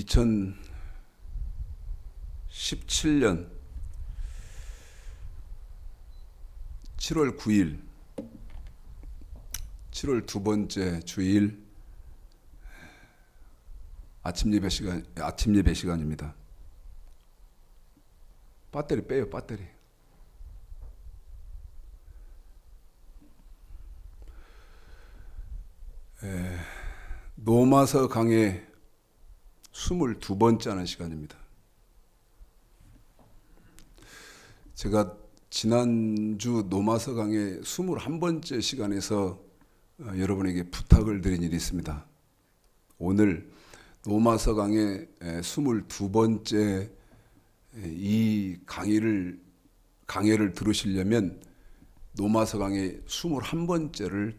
2017년 7월 9일 7월 두 번째 주일 아침 예배 시간입니다. 배터리 빼요, 배터리. 노마서 강의 22번째 하는 시간입니다. 제가 지난주 노마서 강의 21번째 시간에서 여러분에게 부탁을 드린 일이 있습니다. 오늘 노마서 강의 22번째 이 강의를 들으시려면 노마서 강의 21번째를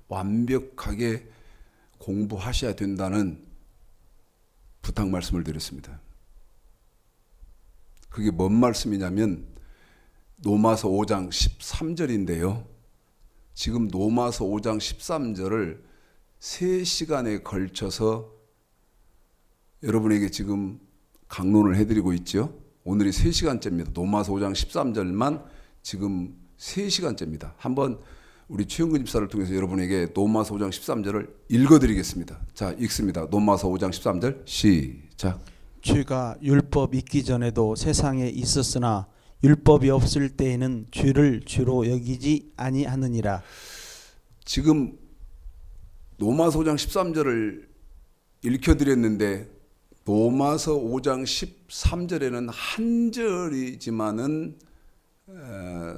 완벽하게 공부하셔야 된다는 부탁 말씀을 드렸습니다. 그게 뭔 말씀이냐면 노마서 5장 13절인데요. 지금 노마서 5장 13절을 3시간에 걸쳐서 여러분에게 지금 강론을 해드리고 있죠. 오늘이 3시간째입니다. 노마서 5장 13절만 지금 3시간째입니다. 한번 우리 최영근 집사를 통해서 여러분에게 노마서 5장 13절을 읽어드리겠습니다. 자, 읽습니다. 노마서 5장 13절 시작. 죄가 율법 있기 전에도 세상에 있었으나 율법이 없을 때에는 죄를 죄로 여기지 아니하느니라. 지금 노마서 5장 13절을 읽혀드렸는데 노마서 5장 13절에는 한 절이지만은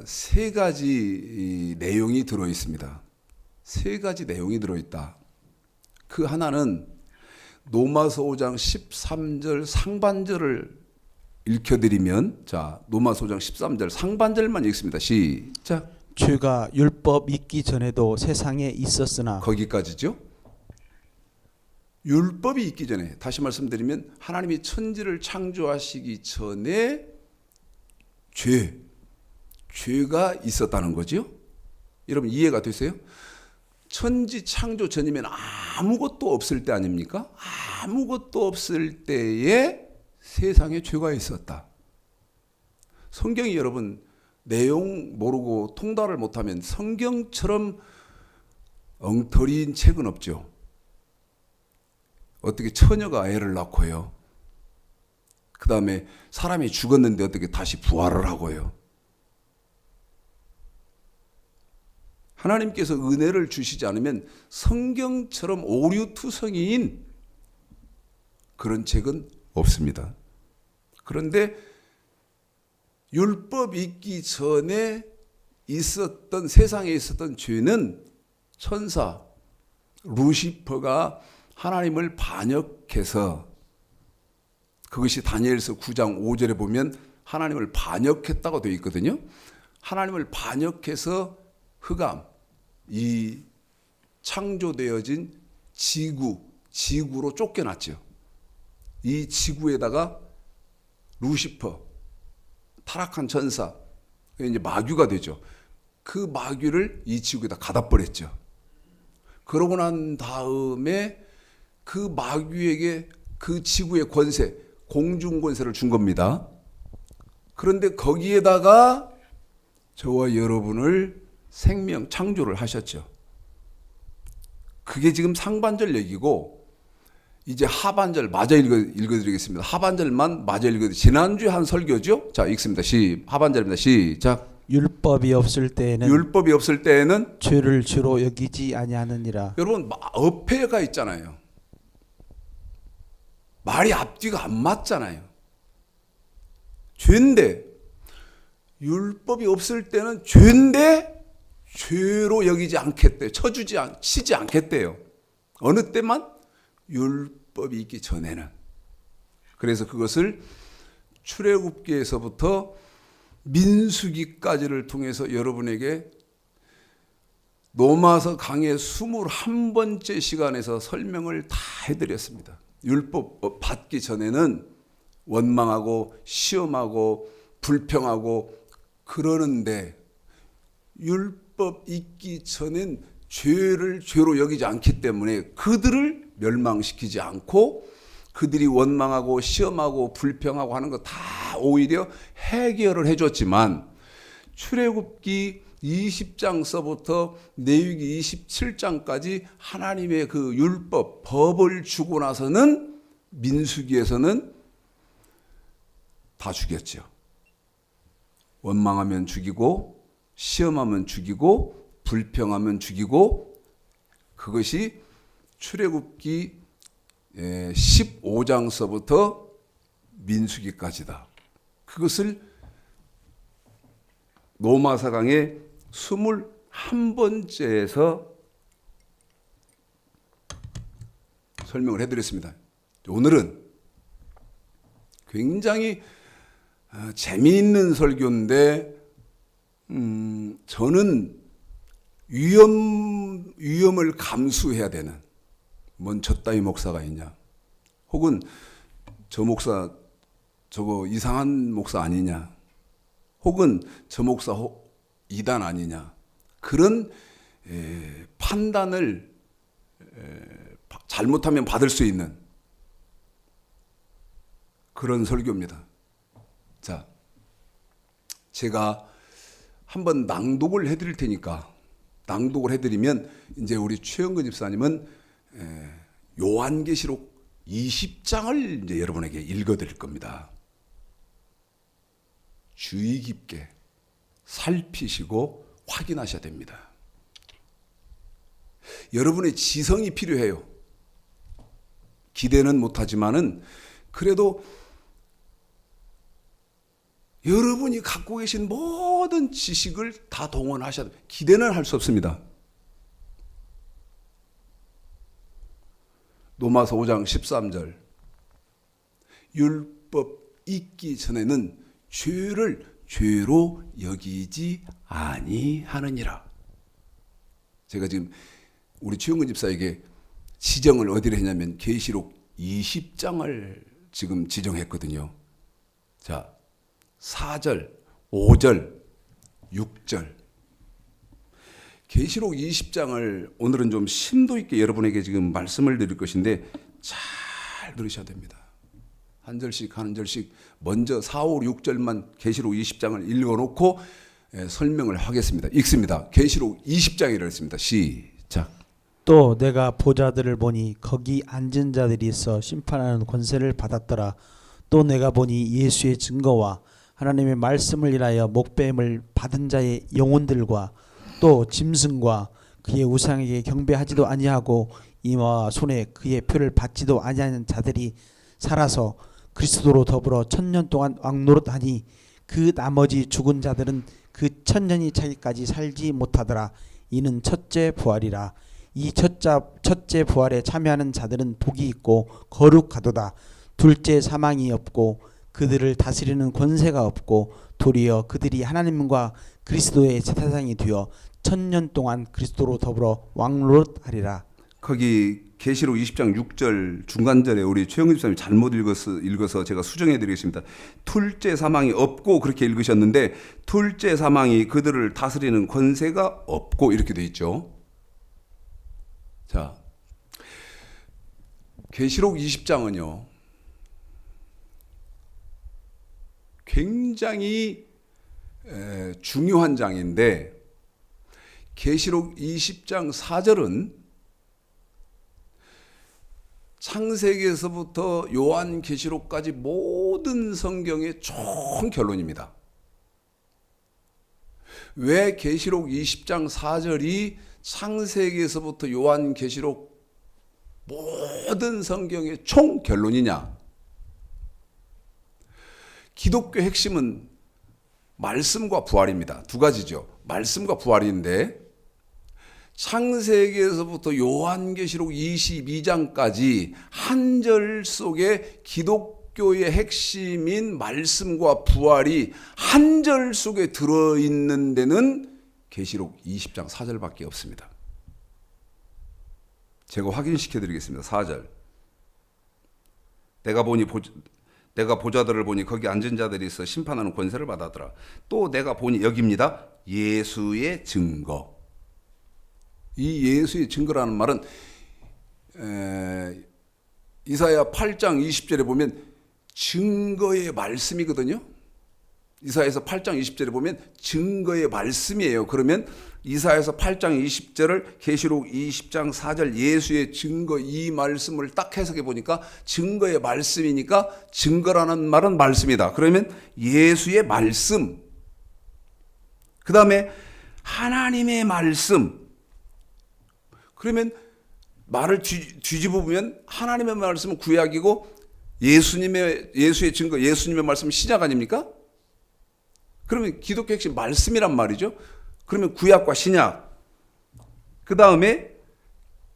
세 가지 내용이 들어 있습니다. 세 가지 내용이 들어 있다. 그 하나는 노마서 5장 13절 상반절을 읽혀드리면, 자, 노마서 5장 13절 상반절만 읽습니다. 시작. 죄가 율법 있기 전에도 세상에 있었으나. 거기까지죠. 율법이 있기 전에, 다시 말씀드리면 하나님이 천지를 창조하시기 전에 죄가 있었다는 거죠. 여러분 이해가 되세요? 천지 창조 전이면 아무것도 없을 때 아닙니까? 아무것도 없을 때에 세상에 죄가 있었다. 성경이 여러분 내용 모르고 통달을 못하면 성경처럼 엉터리인 책은 없죠. 어떻게 처녀가 애를 낳고요. 그 다음에 사람이 죽었는데 어떻게 다시 부활을 하고요. 하나님께서 은혜를 주시지 않으면 성경처럼 오류투성이인 그런 책은 없습니다. 그런데 율법이 있기 전에 있었던, 세상에 있었던 죄는 천사 루시퍼가 하나님을 반역해서, 그것이 다니엘서 9장 5절에 보면 하나님을 반역했다고 되어 있거든요. 하나님을 반역해서 흑암, 이 창조되어진 지구로 쫓겨났죠. 이 지구에다가 루시퍼, 타락한 천사, 이제 마귀가 되죠. 그 마귀를 이 지구에다 갖다 버렸죠. 그러고 난 다음에 그 마귀에게 그 지구의 권세, 공중 권세를 준 겁니다. 그런데 거기에다가 저와 여러분을 생명 창조를 하셨죠. 그게 지금 상반절 얘기고, 이제 하반절 마저 읽어드리겠습니다. 하반절만 마저 읽어드리겠습니다. 지난주에 한 설교죠. 자, 읽습니다. 하반절입니다. 시작. 율법이 없을 때에는 죄를 죄로 여기지 아니하느니라. 여러분 어폐가 있잖아요. 말이 앞뒤가 안 맞잖아요. 죄인데, 율법이 없을 때는 죄인데 죄로 여기지 않겠대요. 치지 않겠대요. 어느 때만? 율법이 있기 전에는. 그래서 그것을 출애굽기에서부터 민수기까지를 통해서 여러분에게 노마서 강의 21번째 시간에서 설명을 다 해드렸습니다. 율법 받기 전에는 원망하고 시험하고 불평하고 그러는데, 율법 있기 전엔 죄를 죄로 여기지 않기 때문에 그들을 멸망시키지 않고 그들이 원망하고 시험하고 불평하고 하는 거 다 오히려 해결을 해줬지만 출애굽기 20장서부터 레위기 27장까지 하나님의 그 율법, 법을 주고 나서는 민수기에서는 다 죽였죠. 원망하면 죽이고 시험하면 죽이고 불평하면 죽이고, 그것이 출애굽기 15장서부터 민수기까지다. 그것을 로마서강의 21번째에서 설명을 해드렸습니다. 오늘은 굉장히 재미있는 설교인데 저는 위험을 감수해야 되는, 뭔 저따위 목사가 있냐, 혹은 저 목사 저거 이상한 목사 아니냐, 혹은 저 목사 이단 아니냐, 그런 판단을 잘못하면 받을 수 있는 그런 설교입니다. 자, 제가 한번 낭독을 해드릴 테니까, 낭독을 해드리면 이제 우리 최영근 집사님은 요한계시록 20장을 이제 여러분에게 읽어드릴 겁니다. 주의 깊게 살피시고 확인하셔야 됩니다. 여러분의 지성이 필요해요. 기대는 못하지만은 그래도 여러분이 갖고 계신 모든 지식을 다 동원하셔야 돼요. 기대는 할 수 없습니다. 로마서 5장 13절, 율법 있기 전에는 죄를 죄로 여기지 아니하느니라. 제가 지금 우리 최영근 집사에게 지정을 어디로 했냐면 계시록 20장을 지금 지정했거든요. 자, 4절, 5절, 6절. 계시록 20장을 오늘은 좀 심도 있게 여러분에게 지금 말씀을 드릴 것인데 잘 들으셔야 됩니다. 한 절씩 한 절씩 먼저 4, 5, 6절만 계시록 20장을 읽어놓고 설명을 하겠습니다. 읽습니다. 계시록 20장이라고 했습니다. 시작. 또 내가 보좌들을 보니 거기 앉은 자들이 있어 심판하는 권세를 받았더라. 또 내가 보니 예수의 증거와 하나님의 말씀을 인하여 목배임을 받은 자의 영혼들과 또 짐승과 그의 우상에게 경배하지도 아니하고 이마와 손에 그의 표를 받지도 아니하는 자들이 살아서 그리스도로 더불어 1000년 동안 왕노릇하니 그 나머지 죽은 자들은 그 1000년이 차기까지 살지 못하더라. 이는 첫째 부활이라. 이 첫째 부활에 참여하는 자들은 복이 있고 거룩하도다. 둘째 사망이 없고 그들을 다스리는 권세가 없고 도리어 그들이 하나님과 그리스도의 제사장이 되어 1000년 동안 그리스도로 더불어 왕노릇하리라. 거기 계시록 20장 6절 중간절에 우리 최영근 집사님이 잘못 읽어서 제가 수정해 드리겠습니다. 둘째 사망이 없고 그렇게 읽으셨는데 둘째 사망이 그들을 다스리는 권세가 없고 이렇게 돼 있죠. 자, 계시록 20장은요 굉장히 중요한 장인데 계시록 20장 4절은 창세기에서부터 요한계시록까지 모든 성경의 총 결론입니다. 왜 계시록 20장 4절이 창세기에서부터 요한계시록 모든 성경의 총 결론이냐? 기독교 핵심은 말씀과 부활입니다. 두 가지죠. 말씀과 부활인데 창세기에서부터 요한계시록 22장까지 한 절 속에 기독교의 핵심인 말씀과 부활이 한 절 속에 들어있는 데는 계시록 20장 4절밖에 없습니다. 제가 확인시켜 드리겠습니다. 4절. 내가 보좌들을 보니 거기 앉은 자들이 있어 심판하는 권세를 받았더라. 또 내가 보니 여기입니다. 예수의 증거. 이 예수의 증거라는 말은 이사야 8장 20절에 보면 증거의 말씀이거든요. 이사야서 8장 20절에 보면 증거의 말씀이에요. 그러면 이사야서 8장 20절을 계시록 20장 4절 예수의 증거 이 말씀을 딱 해석해 보니까 증거의 말씀이니까 증거라는 말은 말씀이다. 그러면 예수의 말씀, 그 다음에 하나님의 말씀. 그러면 말을 뒤집어 보면 하나님의 말씀은 구약이고 예수의 증거, 예수님의 말씀은 신약 아닙니까? 그러면 기독교 핵심 말씀이란 말이죠. 그러면 구약과 신약. 그 다음에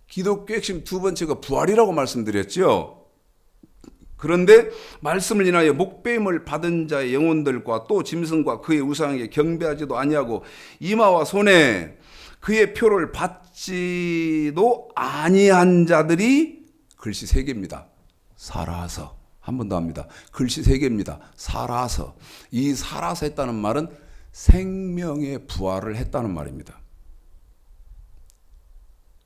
기독교 핵심 두 번째가 부활이라고 말씀드렸죠. 그런데 말씀을 인하여 목배임을 받은 자의 영혼들과 또 짐승과 그의 우상에게 경배하지도 아니하고 이마와 손에 그의 표를 받지도 아니한 자들이 글씨 3개입니다. 살아서. 한 번 더 합니다. 글씨 3개입니다. 살아서. 이 살아서 했다는 말은 생명의 부활을 했다는 말입니다.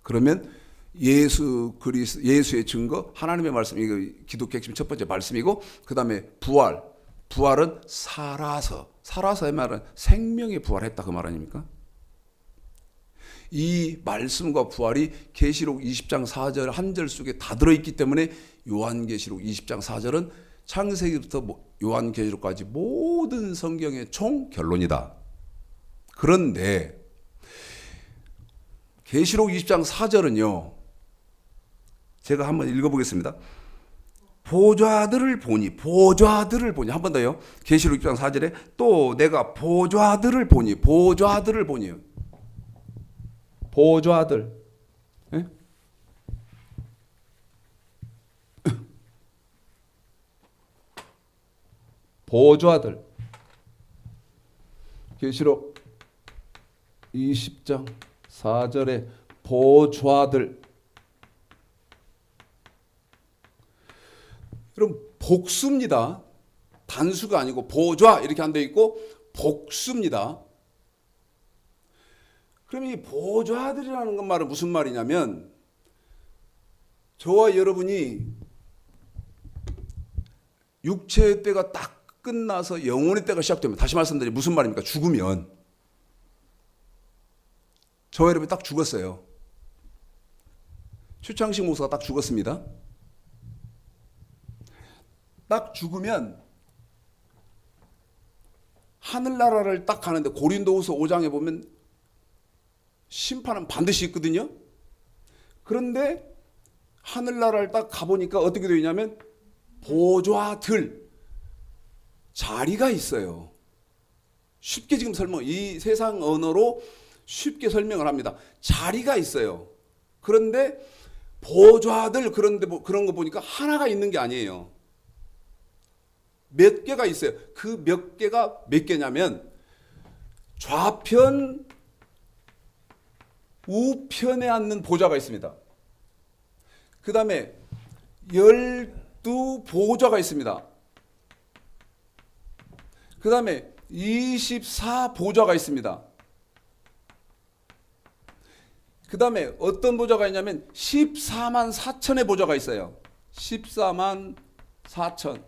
그러면 예수의 증거, 하나님의 말씀, 이거 기독교 핵심 첫 번째 말씀이고, 그 다음에 부활은 살아서의 말은 생명의 부활했다 그 말 아닙니까? 이 말씀과 부활이 계시록 20장 4절 한 절 속에 다 들어있기 때문에 요한계시록 20장 4절은 창세기부터 요한계시록까지 모든 성경의 총 결론이다. 그런데 계시록 20장 4절은요. 제가 한번 읽어보겠습니다. 보좌들을 보니 한 번 더요. 계시록 20장 4절에 또 내가 보좌들을 보니요. 보좌들. 예? 보좌들. 계시록 20장 4절에 보좌들. 여러분 복수입니다. 단수가 아니고 보좌 이렇게 안 돼 있고 복수입니다. 그럼 이 보좌들이라는 것 말은 무슨 말이냐면 저와 여러분이 육체의 때가 딱 끝나서 영혼의 때가 시작되면, 다시 말씀드리면 무슨 말입니까? 죽으면 저와 여러분이 딱 죽었어요. 최창식 목사가 딱 죽었습니다. 딱 죽으면 하늘나라를 딱 가는데 고린도후서 5장에 보면 심판은 반드시 있거든요. 그런데 하늘나라를 딱 가보니까 어떻게 되어 있냐면 보좌들, 자리가 있어요. 쉽게 지금 이 세상 언어로 쉽게 설명을 합니다. 자리가 있어요. 그런데 보좌들, 그런데 그런 거 보니까 하나가 있는 게 아니에요. 몇 개가 있어요. 그 몇 개가 몇 개냐면 좌편, 우편에 앉는 보좌가 있습니다. 그 다음에 12보좌가 있습니다. 그 다음에 24보좌가 있습니다. 그 다음에 어떤 보좌가 있냐면 14만 4천의 보좌가 있어요. 14만 4천.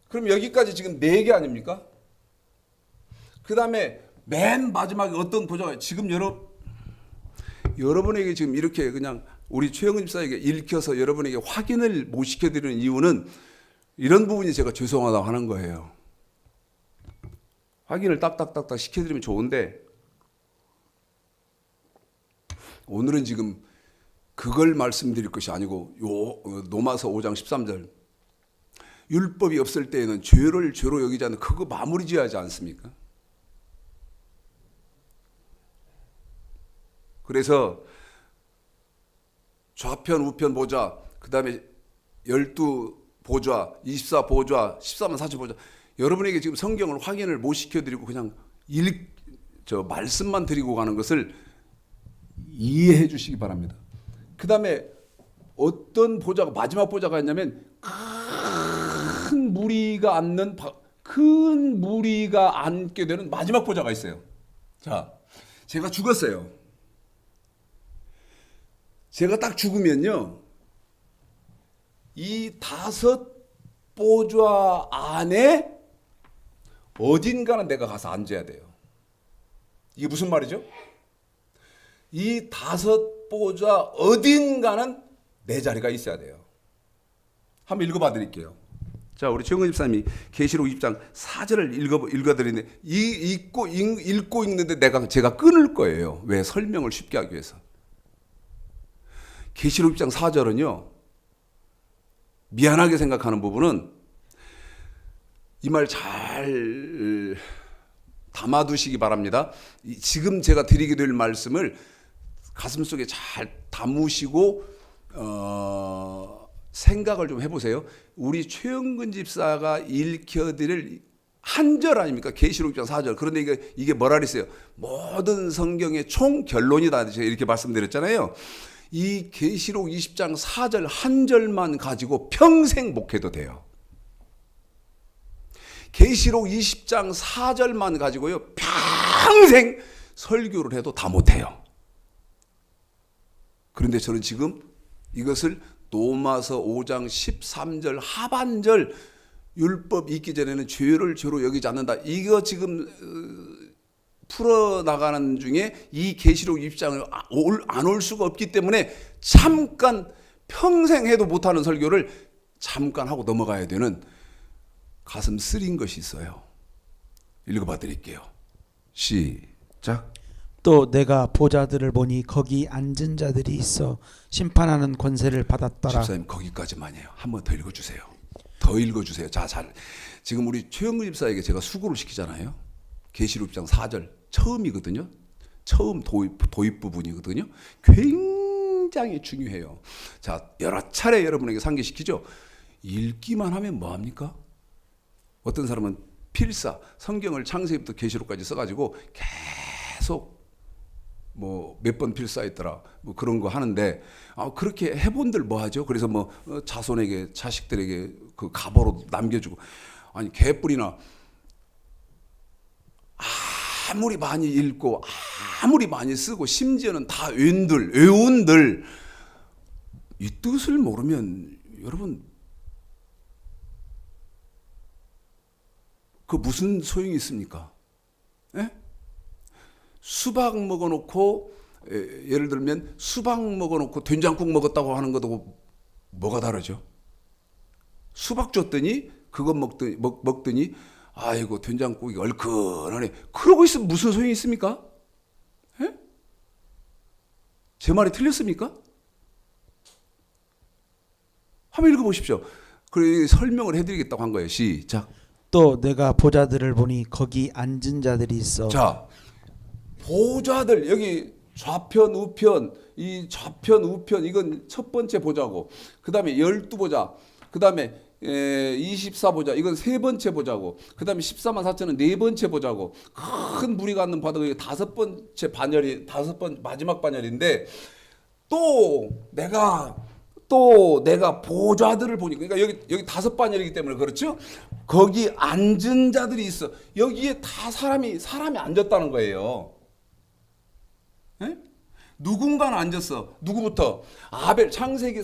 그럼 여기까지 지금 4개 아닙니까? 그 다음에 맨 마지막에 어떤 보좌가 지금 여러분에게 지금 이렇게 그냥 우리 최영은 집사에게 읽혀서 여러분에게 확인을 못 시켜드리는 이유는 이런 부분이 제가 죄송하다고 하는 거예요. 확인을 딱딱딱딱 시켜드리면 좋은데 오늘은 지금 그걸 말씀드릴 것이 아니고 로마서 5장 13절 율법이 없을 때에는 죄를 죄로 여기지 않는 그거 마무리 지어야 하지 않습니까? 그래서 좌편 우편 보좌, 그 다음에 12보좌, 24보좌, 14만 4천 보좌, 여러분에게 지금 성경을 확인을 못 시켜드리고 그냥 말씀만 드리고 가는 것을 이해해 주시기 바랍니다. 그 다음에 어떤 보좌가 마지막 보좌가 있냐면 큰 무리가 앉게 되는 마지막 보좌가 있어요. 자, 제가 죽었어요. 제가 딱 죽으면요, 이 5 보좌 안에 어딘가는 내가 가서 앉아야 돼요. 이게 무슨 말이죠? 이 5 보좌 어딘가는 내 자리가 있어야 돼요. 한번 읽어봐 드릴게요. 자, 우리 최영근 집사님이 계시록 20장 4절을 읽어드리는데 읽고 읽는데 제가 끊을 거예요. 왜? 설명을 쉽게 하기 위해서. 계시록 20장 4절은요, 미안하게 생각하는 부분은 이 말 잘 담아두시기 바랍니다. 지금 제가 드리게 될 말씀을 가슴속에 잘 담으시고 생각을 좀 해보세요. 우리 최영근 집사가 읽혀드릴 한 절 아닙니까? 계시록 6장 4절. 그런데 이게 뭐라 그랬어요? 모든 성경의 총 결론이다. 제가 이렇게 말씀드렸잖아요. 이 계시록 20장 4절 한 절만 가지고 평생 목회도 돼요. 계시록 20장 4절만 가지고요, 평생 설교를 해도 다 못해요. 그런데 저는 지금 이것을 로마서 5장 13절 하반절, 율법 있기 전에는 죄를 죄로 여기지 않는다, 이거 지금 풀어나가는 중에 이 계시록 20장을 안 올 수가 없기 때문에 잠깐 평생 해도 못하는 설교를 잠깐 하고 넘어가야 되는 가슴 쓰린 것이 있어요. 읽어봐 드릴게요. 시작. 또 내가 보좌들을 보니 거기 앉은 자들이 있어 심판하는 권세를 받았더라. 집사님 거기까지만이에요. 한 번 더 읽어주세요. 더 읽어주세요. 자, 지금 우리 최영근 집사에게 제가 수고를 시키잖아요. 계시록 6장 4절 처음이거든요. 처음 도입 부분이거든요. 굉장히 중요해요. 자, 여러 차례 여러분에게 상기시키죠. 읽기만 하면 뭐합니까? 어떤 사람은 필사, 성경을 창세기부터 계시록까지 써가지고 계속 뭐 몇 번 필사했더라, 뭐 그런 거 하는데, 그렇게 해본들 뭐 하죠? 그래서 뭐 자손에게, 자식들에게 그 가보로 남겨주고, 아니 개뿔이나 아무리 많이 읽고 아무리 많이 쓰고 심지어는 다 외운들 이 뜻을 모르면 여러분 그 무슨 소용이 있습니까? 예? 수박 먹어놓고, 예를 들면 수박 먹어놓고 된장국 먹었다고 하는 것도 뭐가 다르죠? 수박 줬더니 그거 먹더니 아이고 된장국이 얼큰하네, 그러고 있으면 무슨 소용이 있습니까? 예? 제 말이 틀렸습니까? 한번 읽어보십시오. 그래 설명을 해드리겠다고 한 거예요. 시작. 또 내가 보좌들을 보니 거기 앉은 자들이 있어. 자, 보좌들, 여기 좌편 우편, 이 좌편 우편 이건 첫 번째 보좌고, 그 다음에 12보좌, 그 다음에 24보좌 이건 세 번째 보좌고, 그 다음에 14만 4천은 네 번째 보좌고, 큰 무리가 앉는 바다가 다섯 번째 반열이, 마지막 반열인데, 또 내가 보좌들을 보니까, 그러니까 여기 5 반열이기 때문에 그렇죠. 거기 앉은 자들이 있어. 여기에 다 사람이 앉았다는 거예요. 에? 누군가는 앉았어. 누구부터? 아벨. 창세기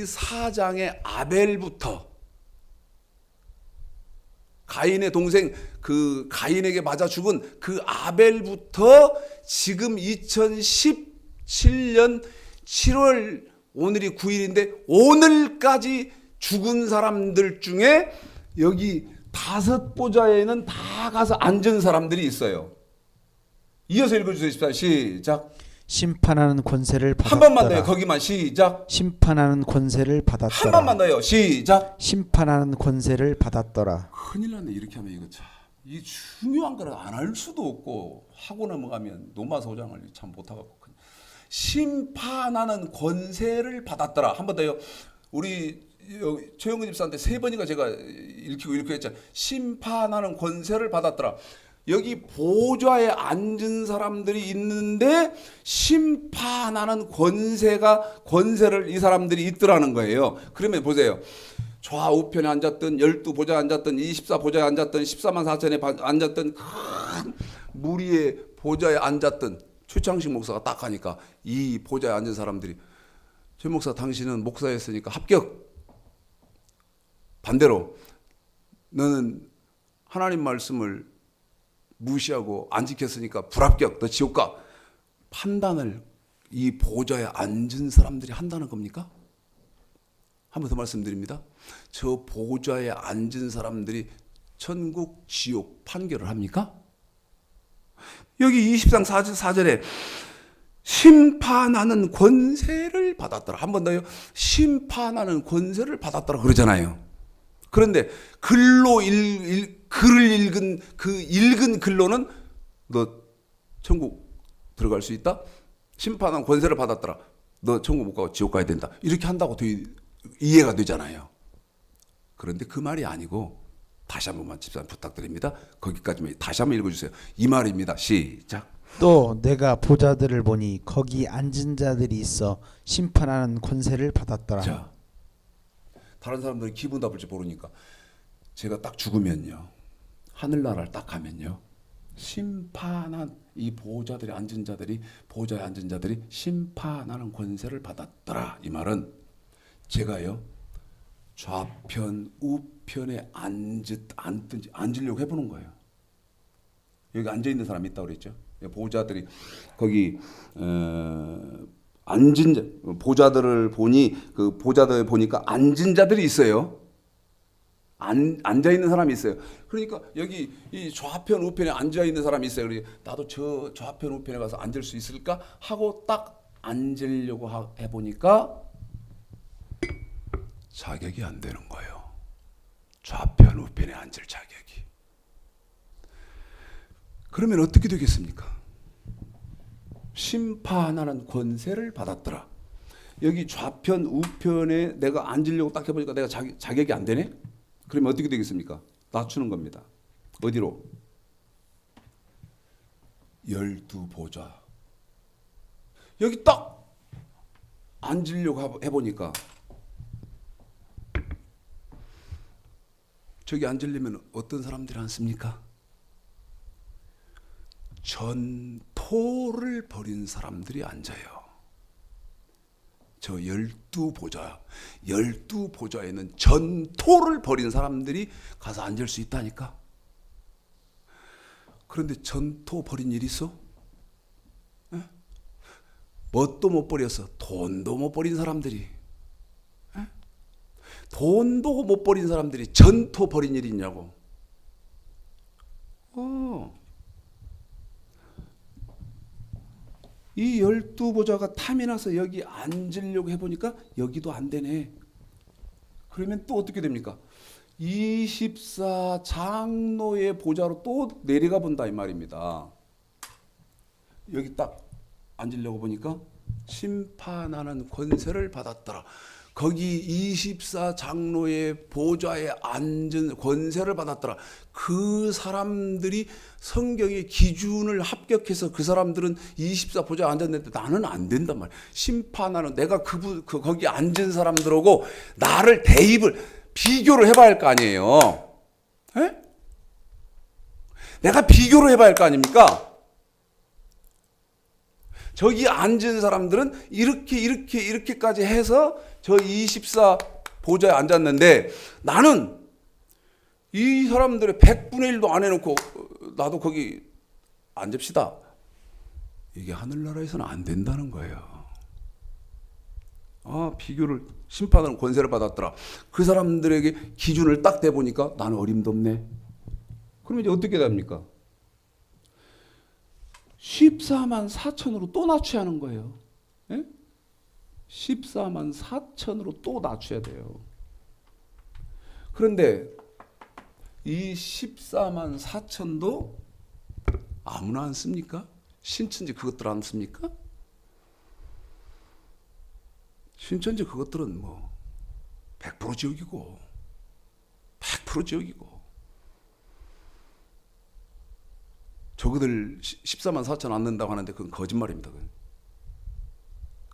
4장에 아벨부터, 가인의 동생 그 가인에게 맞아 죽은 그 아벨부터 지금 2017년 7월, 오늘이 9일인데 오늘까지 죽은 사람들 중에 여기 5 보좌에는 다 가서 앉은 사람들이 있어요. 이어서 읽어주세요. 시작. 심판하는 권세를 받았더라. 한 번만 더요. 거기만 시작. 심판하는 권세를 받았더라. 한 번만 더요. 시작. 심판하는 권세를 받았더라. 큰일 났네. 이렇게 하면 이거 참, 이 중요한 거를 안 할 수도 없고 하고 넘어가면 노마소장을 참 못하고. 심판하는 권세를 받았더라. 한 번 더요. 우리 최영근 집사한테 3번인가 제가 읽히고 했잖아요. 심판하는 권세를 받았더라. 여기 보좌에 앉은 사람들이 있는데 심판하는 권세를 이 사람들이 있더라는 거예요. 그러면 보세요. 좌우편에 앉았던 12보좌에 앉았던 24보좌에 앉았던 14만 4천에 앉았던 큰 무리의 보좌에 앉았던 최창식 목사가 딱 하니까 이 보좌에 앉은 사람들이 최 목사 당신은 목사였으니까 합격. 반대로 너는 하나님 말씀을 무시하고 안 지켰으니까 불합격. 너 지옥 가. 판단을 이 보좌에 앉은 사람들이 한다는 겁니까? 한 번 더 말씀드립니다. 저 보좌에 앉은 사람들이 천국, 지옥 판결을 합니까? 여기 20장 4절에 심판하는 권세를 받았더라. 한 번 더요. 심판하는 권세를 받았더라 그러잖아요. 그런데 글을 읽은 그 읽은 글로는 너 천국 들어갈 수 있다? 심판하는 권세를 받았더라. 너 천국 못 가고 지옥 가야 된다. 이렇게 한다고 이해가 되잖아요. 그런데 그 말이 아니고 다시 한 번만 집사님 부탁드립니다. 거기까지만 다시 한번 읽어주세요. 이 말입니다. 시작. 또 내가 보좌들을 보니 거기 앉은 자들이 있어 심판하는 권세를 받았더라. 자, 다른 사람들이 기분 나쁠지 모르니까 제가 딱 죽으면요, 하늘나라를 딱 가면요, 심판한 이 보좌들이 앉은 자들이 보좌에 앉은 자들이 심판하는 권세를 받았더라. 이 말은 제가요 좌편 우편에 앉으려고 해보는 거예요. 여기 앉아 있는 사람 있다고 그랬죠. 보좌들이 거기 앉은 자, 보좌들을 보니 그 보좌들 보니까 앉은 자들이 있어요. 앉아 있는 사람이 있어요. 그러니까 여기 이 좌편 우편에 앉아 있는 사람이 있어요. 그래서 나도 저 좌편 우편에 가서 앉을 수 있을까 하고 딱 앉으려고 해보니까 자격이 안 되는 거예요. 좌편 우편에 앉을 자격이. 그러면 어떻게 되겠습니까? 심판하는 권세를 받았더라. 여기 좌편 우편에 내가 앉으려고 딱 해보니까 내가 자격이 안 되네? 그러면 어떻게 되겠습니까? 낮추는 겁니다. 어디로? 12보좌. 여기 딱 앉으려고 해보니까 저기 앉으려면 어떤 사람들이 앉습니까? 전토를 벌인 사람들이 앉아요. 저 12보좌에는 전토를 벌인 사람들이 가서 앉을 수 있다니까. 그런데 전토 벌인 일 있어? 에? 뭣도 못 벌였어. 돈도 못 벌인 사람들이. 에? 돈도 못 벌인 사람들이 전토 벌인 일이 있냐고. 이 12보좌가 탐이 나서 여기 앉으려고 해보니까 여기도 안 되네. 그러면 또 어떻게 됩니까? 24장로의 보좌로 또 내려가 본다 이 말입니다. 여기 딱 앉으려고 보니까 심판하는 권세를 받았더라. 거기 24장로의 보좌에 앉은 권세를 받았더라. 그 사람들이 성경의 기준을 합격해서 그 사람들은 24보좌에 앉았는데 나는 안 된단 말이야. 심판하는 내가 거기 앉은 사람들하고 나를 비교를 해봐야 할 거 아니에요. 에? 내가 비교를 해봐야 할 거 아닙니까? 저기 앉은 사람들은 이렇게까지 해서 저 24보좌에 앉았는데 나는 이 사람들의 100분의 1도 안 해놓고 나도 거기 앉읍시다. 이게 하늘나라에서는 안 된다는 거예요. 비교를 심판하는 권세를 받았더라. 그 사람들에게 기준을 딱 대보니까 나는 어림덥네. 그러면 이제 어떻게 됩니까? 14만 4천으로 또 낮춰야 하는 거예요. 예? 14만 4천으로 또 낮춰야 돼요. 그런데 이 14만 4천도 아무나 안 씁니까? 신천지 그것들 안 씁니까? 신천지 그것들은 뭐 100% 지옥이고 100% 지옥이고 저그들 14만 4천 안 낸다고 하는데 그건 거짓말입니다. 그건.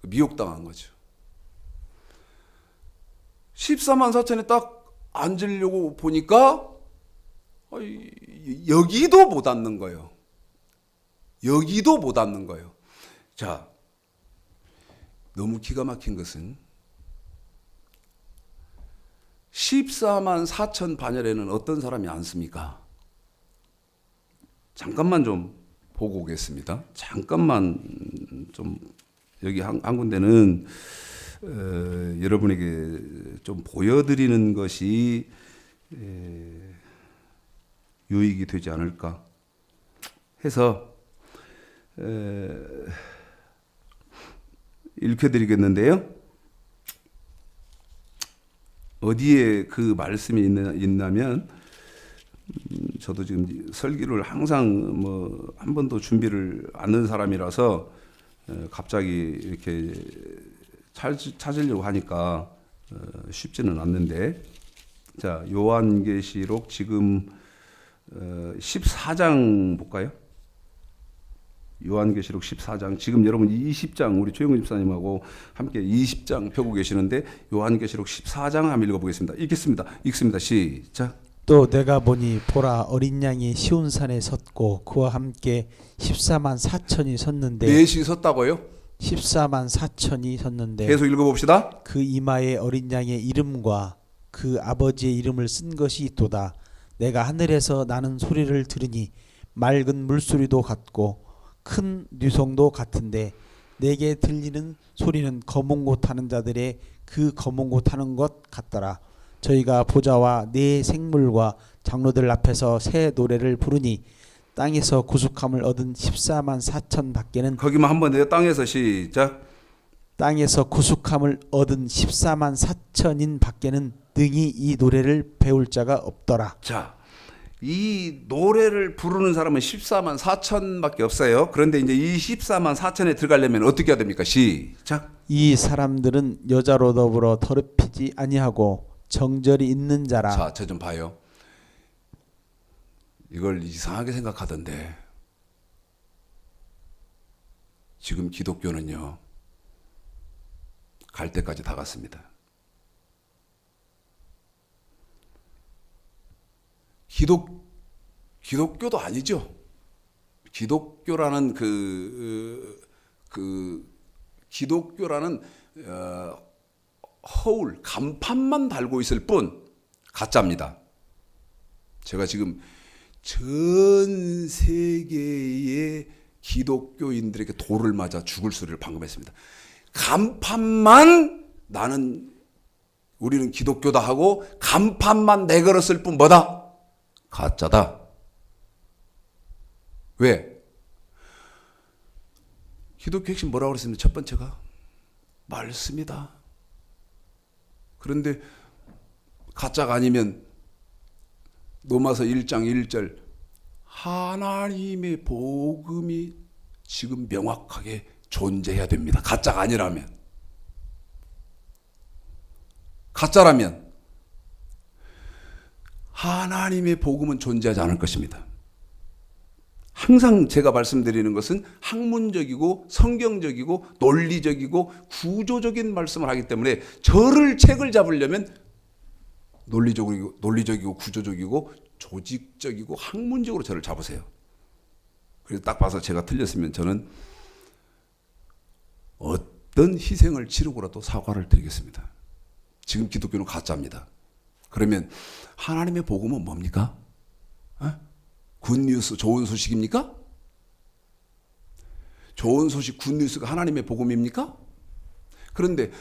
미혹당한 거죠. 14만 4천에 딱 앉으려고 보니까 여기도 못 앉는 거예요. 여기도 못 앉는 거예요. 자, 너무 기가 막힌 것은 14만 4천 반열에는 어떤 사람이 앉습니까? 잠깐만 좀 보고 오겠습니다. 잠깐만 좀 여기 한 군데는 여러분에게 좀 보여드리는 것이 유익이 되지 않을까 해서 읽혀드리겠는데요. 어디에 그 말씀이 있냐면 저도 지금 설교를 항상 뭐 한 번도 준비를 안 한 사람이라서 갑자기 이렇게 찾으려고 하니까 쉽지는 않는데, 자, 요한계시록 지금 14장 볼까요? 요한계시록 14장, 지금 여러분 20장 우리 최영근 집사님하고 함께 20장 펴고 계시는데 요한계시록 14장 한번 읽어보겠습니다. 읽습니다. 시작. 또 내가 보니 보라 어린 양이 시온산에 섰고 그와 함께 14만 4천이 섰는데 넷이 섰다고요? 14만 4천이 섰는데 계속 읽어봅시다. 그 이마에 어린 양의 이름과 그 아버지의 이름을 쓴 것이 있도다. 내가 하늘에서 나는 소리를 들으니 맑은 물소리도 같고 큰 뉴성도 같은데 내게 들리는 소리는 검은 고 타는 자들의 그 검은 고 타는 것 같더라. 저희가 보좌와 네 생물과 장로들 앞에서 새 노래를 부르니 땅에서 구속함을 얻은 14만 4천 밖에는, 거기만 한번 내요. 땅에서 시작. 땅에서 구속함을 얻은 14만 4천인 밖에는 능히 이 노래를 배울 자가 없더라. 자, 이 노래를 부르는 사람은 14만 4천밖에 없어요. 그런데 이제 이 14만 4천에 들어가려면 어떻게 해야 됩니까? 시작. 이 사람들은 여자로 더불어 더럽히지 아니하고 정절이 있는 자라. 자, 저 좀 봐요. 이걸 이상하게 생각하던데 지금 기독교는요, 갈 때까지 다 갔습니다. 기독교도 아니죠. 기독교라는 기독교라는 허울, 간판만 달고 있을 뿐 가짜입니다. 제가 지금 전 세계의 기독교인들에게 돌을 맞아 죽을 소리를 방금 했습니다. 간판만 우리는 기독교다 하고 간판만 내걸었을 뿐 뭐다? 가짜다. 왜? 기독교 핵심 뭐라고 그랬습니까? 첫 번째가 말씀이다. 그런데 가짜가 아니면 로마서 1장 1절 하나님의 복음이 지금 명확하게 존재해야 됩니다. 가짜가 아니라면. 가짜라면 하나님의 복음은 존재하지 않을 것입니다. 항상 제가 말씀드리는 것은 학문적이고 성경적이고 논리적이고 구조적인 말씀을 하기 때문에 책을 잡으려면 논리적이고 구조적이고 조직적이고 학문적으로 저를 잡으세요. 그래서 딱 봐서 제가 틀렸으면 저는 어떤 희생을 치르고라도 사과를 드리겠습니다. 지금 기독교는 가짜입니다. 그러면 하나님의 복음은 뭡니까? 굿뉴스, 좋은 소식입니까? 좋은 소식, 굿뉴스가 하나님의 복음입니까? 그런데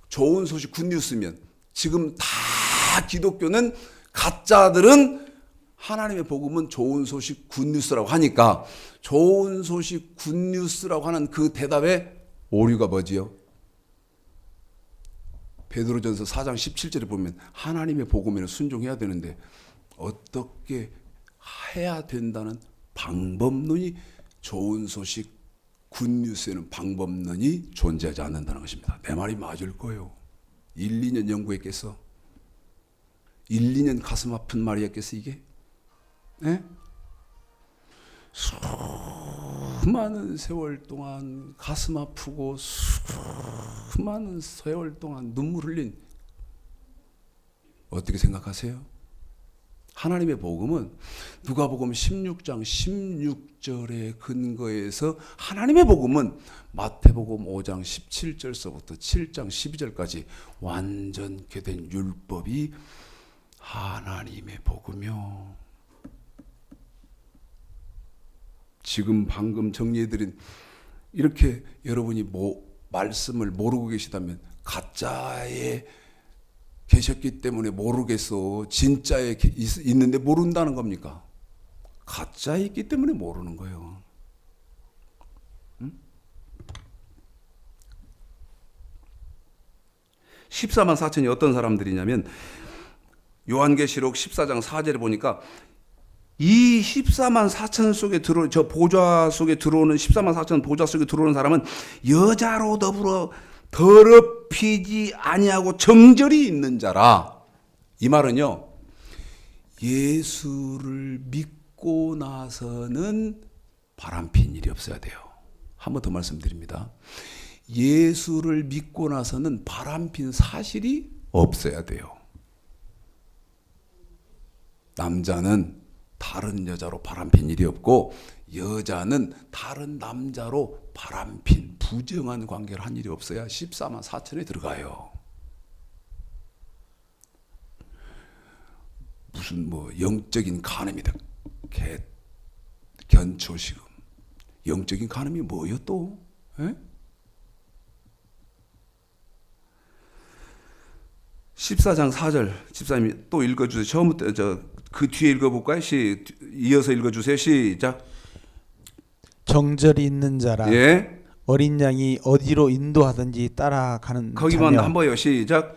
좋은 소식, 굿뉴스면 지금 다 기독교는, 가짜들은 하나님의 복음은 좋은 소식, 굿뉴스라고 하니까 좋은 소식, 굿뉴스라고 하는 그 대답에 오류가 뭐지요? 베드로전서 4장 17절에 보면 하나님의 복음에는 순종해야 되는데 어떻게 해야 된다는 방법론이, 좋은 소식, 굿뉴스에는 방법론이 존재하지 않는다는 것입니다. 내 말이 맞을 거예요. 1, 2년 연구했겠어? 1, 2년 가슴 아픈 말이었겠어 이게? 네? 수많은 세월 동안 가슴 아프고 수많은 세월 동안 눈물 흘린, 어떻게 생각하세요? 하나님의 복음은 누가복음 16장 16절에 근거해서 하나님의 복음은 마태복음 5장 17절서부터 7장 12절까지 완전케 된 율법이 하나님의 복음이요. 지금 방금 정리해드린 이렇게 여러분이 말씀을 모르고 계시다면 가짜에 계셨기 때문에 모르겠어. 진짜에 있는데 모른다는 겁니까? 가짜에 있기 때문에 모르는 거예요. 응? 14만 4천이 어떤 사람들이냐면 요한계시록 14장 4절에 보니까 이 14만 4천 속에 저 보좌 속에 들어오는 14만 4천 보좌 속에 들어오는 사람은 여자로 더불어 더럽히지 아니하고 정절이 있는 자라. 이 말은요, 예수를 믿고 나서는 바람핀 일이 없어야 돼요. 한 번 더 말씀드립니다. 예수를 믿고 나서는 바람핀 사실이 없어야 돼요. 남자는 다른 여자로 바람핀 일이 없고 여자는 다른 남자로 바람핀 부정한 관계를 한 일이 없어야 14만 4천에 들어가요. 무슨 영적인 간음이다. 견초식음. 영적인 간음이 뭐예요 또? 에? 14장 4절 집사님이 또 읽어주세요. 처음부터 그 뒤에 읽어볼까요? 이어서 읽어주세요. 시작. 정절이 있는 자라. 예. 어린 양이 어디로 인도하든지 따라가는 거기만 자며. 한번요. 시작.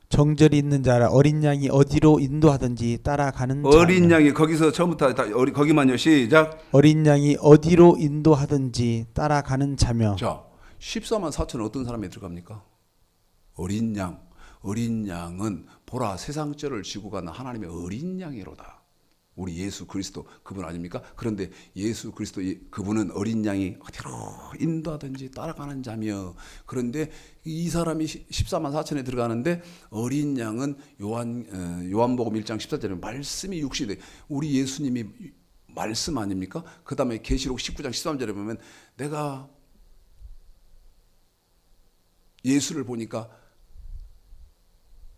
정절이 있는 자라. 어린 양이 어디로 인도하든지 따라가는 어린 자며. 양이 거기서 처음부터 거기만요. 시작. 어린 양이 어디로 인도하든지 따라가는 자며. 자, 14만 4천은 어떤 사람이 들어갑니까? 어린 양. 어린 양은 보라 세상죄를 지고 가는 하나님의 어린 양이로다. 우리 예수 그리스도 그분 아닙니까? 그런데 예수 그리스도 그분은 어린 양이 어디로 인도하든지 따라가는 자며, 그런데 이 사람이 14만 4천에 들어가는데 어린 양은 요한복음 1장 14절에 말씀이 육신이 돼. 우리 예수님이 말씀 아닙니까? 그 다음에 계시록 19장 13절에 보면 내가 예수를 보니까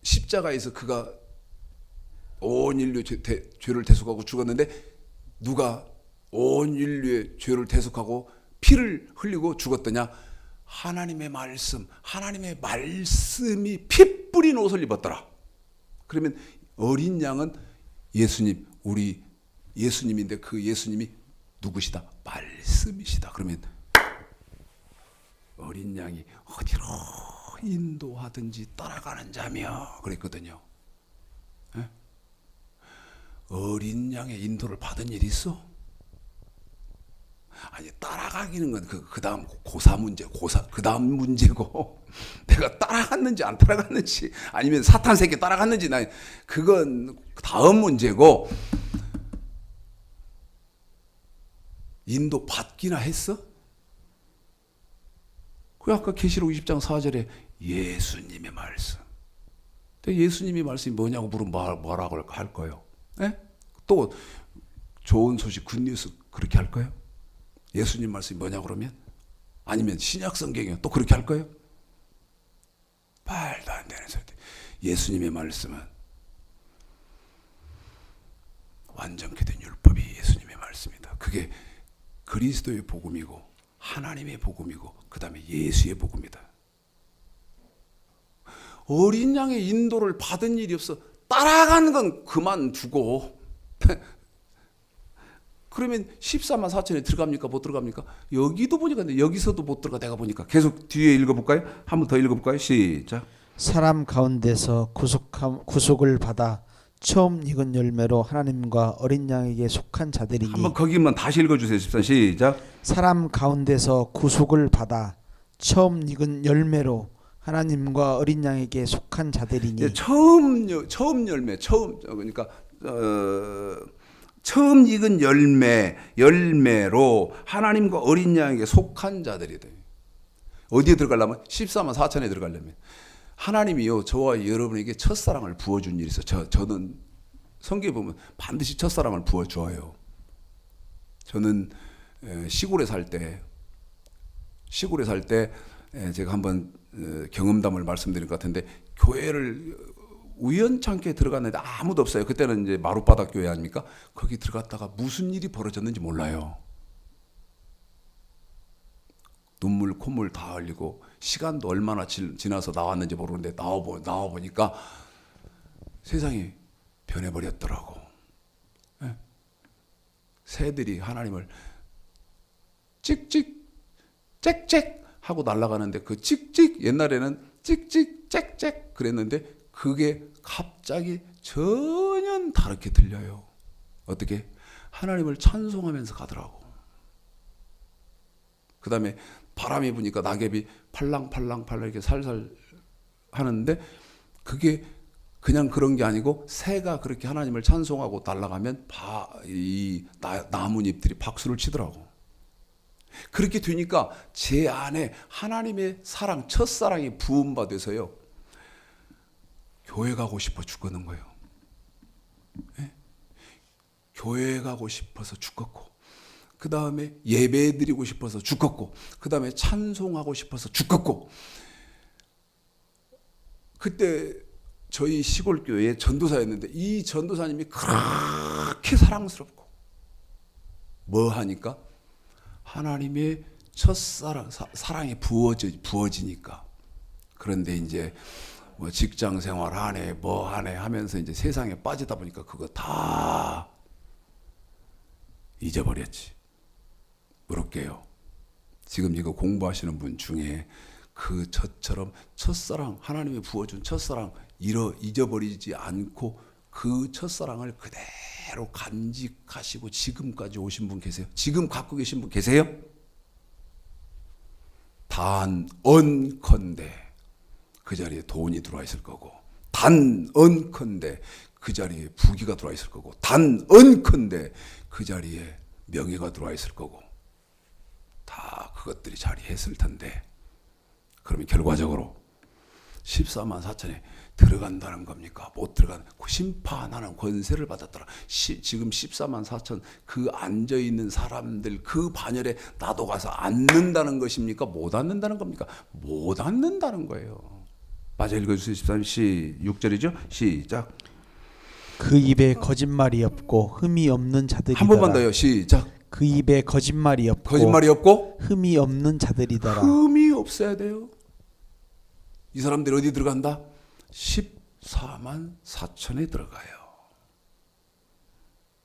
십자가에서 그가 온 인류의 죄를 대속하고 죽었는데 누가 온 인류의 죄를 대속하고 피를 흘리고 죽었더냐? 하나님의 말씀이 피 뿌린 옷을 입었더라. 그러면 어린 양은 예수님, 우리 예수님인데 그 예수님이 누구시다? 말씀이시다. 그러면 어린 양이 어디로 인도하든지 따라가는 자며 그랬거든요. 에? 어린 양의 인도를 받은 일이 있어? 아니, 따라가기는 건 그 다음 고사 문제, 그 다음 문제고, 내가 따라갔는지 안 따라갔는지, 아니면 사탄 새끼 따라갔는지, 그건 다음 문제고, 인도 받기나 했어? 그 아까 계시록 20장 4절에 예수님의 말씀. 예수님의 말씀이 뭐냐고 물으면 뭐라고 할 거예요? 에? 또 좋은 소식, 굿뉴스 그렇게 할 거예요? 예수님 말씀이 뭐냐고 그러면? 아니면 신약 성경이요? 또 그렇게 할 거예요? 말도 안 되는 소리. 예수님의 말씀은 완전케 된 율법이 예수님의 말씀이다. 그게 그리스도의 복음이고 하나님의 복음이고 그 다음에 예수의 복음이다. 어린 양의 인도를 받은 일이 없어. 따라가는 건 그만두고 그러면 14만 4천에 들어갑니까? 못 들어갑니까? 여기도 보니까 여기서도 못 들어가. 내가 보니까 계속 뒤에 읽어볼까요? 한 번 더 읽어볼까요? 시작. 사람 가운데서 구속을 받아 처음 익은 열매로 하나님과 어린 양에게 속한 자들이니. 한번 거기만 다시 읽어주세요. 14 시작. 사람 가운데서 구속을 받아 처음 익은 열매로 하나님과 어린 양에게 속한 자들이니. 처음 열매, 그러니까 처음 익은 열매로 하나님과 어린 양에게 속한 자들이 돼. 어디에 들어가려면 14만 4천에 들어가려면 하나님이요 저와 여러분에게 첫사랑을 부어준 일이 있어요. 저는 성경에 보면 반드시 첫사랑을 부어주어요. 저는 시골에 살 때 제가 한번 경험담을 말씀드릴 것 같은데, 교회를 우연찮게 들어갔는데 아무도 없어요. 그때는 이제 마룻바닥 교회 아닙니까? 거기 들어갔다가 무슨 일이 벌어졌는지 몰라요. 눈물 콧물 다 흘리고 시간도 얼마나 지나서 나왔는지 모르는데 나와 보니까 세상이 변해버렸더라고. 새들이 하나님을 찍찍 짹짹 하고 날아가는데, 그 찍찍, 옛날에는 찍찍 짹짹 그랬는데 그게 갑자기 전혀 다르게 들려요. 어떻게? 하나님을 찬송하면서 가더라고. 그 다음에 바람이 부니까 낙엽이 팔랑팔랑팔랑 이렇게 살살 하는데, 그게 그냥 그런 게 아니고 새가 그렇게 하나님을 찬송하고 날아가면 이 나뭇잎들이 박수를 치더라고. 그렇게 되니까 제 안에 하나님의 사랑, 첫사랑이 부음받아서요, 교회 가고 싶어 죽겠는 거예요. 네? 교회 가고 싶어서 죽겠고, 그 다음에 예배 드리고 싶어서 죽겠고, 그 다음에 찬송하고 싶어서 죽겠고. 그때 저희 시골 교회에 전도사였는데, 이 전도사님이 그렇게 사랑스럽고 뭐 하니까 하나님의 첫사랑, 사랑이 부어지니까. 그런데 이제 뭐 직장 생활 하네, 뭐 하네 하면서 이제 세상에 빠지다 보니까 그거 다 잊어버렸지. 부럽게요. 지금 이거 공부하시는 분 중에 저처럼 첫사랑, 하나님이 부어준 첫사랑 잊어버리지 않고 그 첫사랑을 그대로 간직하시고 지금까지 오신 분 계세요? 지금 갖고 계신 분 계세요? 단언컨대 그 자리에 돈이 들어와 있을 거고, 단언컨대 그 자리에 부귀가 들어와 있을 거고, 단언컨대 그 자리에 명예가 들어와 있을 거고, 다 그것들이 자리했을 텐데, 그러면 결과적으로 14만 4천에 들어간다는 겁니까? 못 들어간, 심판하는 권세를 받았더라. 지금 14만 4천 그 앉아있는 사람들 그 반열에 나도 가서 앉는다는 것입니까? 못 앉는다는 겁니까? 못 앉는다는 거예요. 맞아, 읽어주세요. 6절이죠? 시작. 그 입에 거짓말이 없고 흠이 없는 자들이더라. 한 번만 더요. 시작. 그 입에 거짓말이 없고 흠이 없는 자들이더라. 흠이 없어야 돼요. 이 사람들이 어디 들어간다? 14만 4천에 들어가요.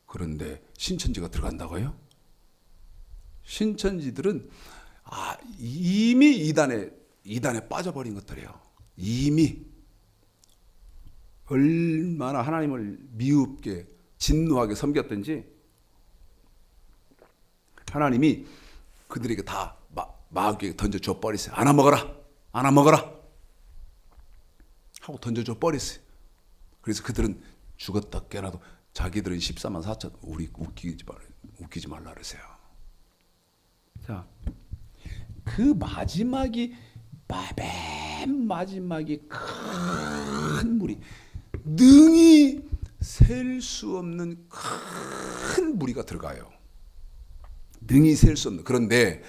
그런데 신천지가 들어간다고요? 신천지들은 이미 이단에 빠져버린 것들이에요. 이미 얼마나 하나님을 미흡게 진노하게 섬겼든지 하나님이 그들에게 다 마귀에게 던져줘 버리세요. 안아 먹어라 하고 던져줘 버리세요. 그래서 그들은 죽었다 깨나도 자기들은 14만 4천 우리 웃기지 말라 그러세요. 자, 그 맨 마지막이 큰 물이, 능히 셀 수 없는 큰 무리가 들어가요. 능히 셀 수 없는. 그런데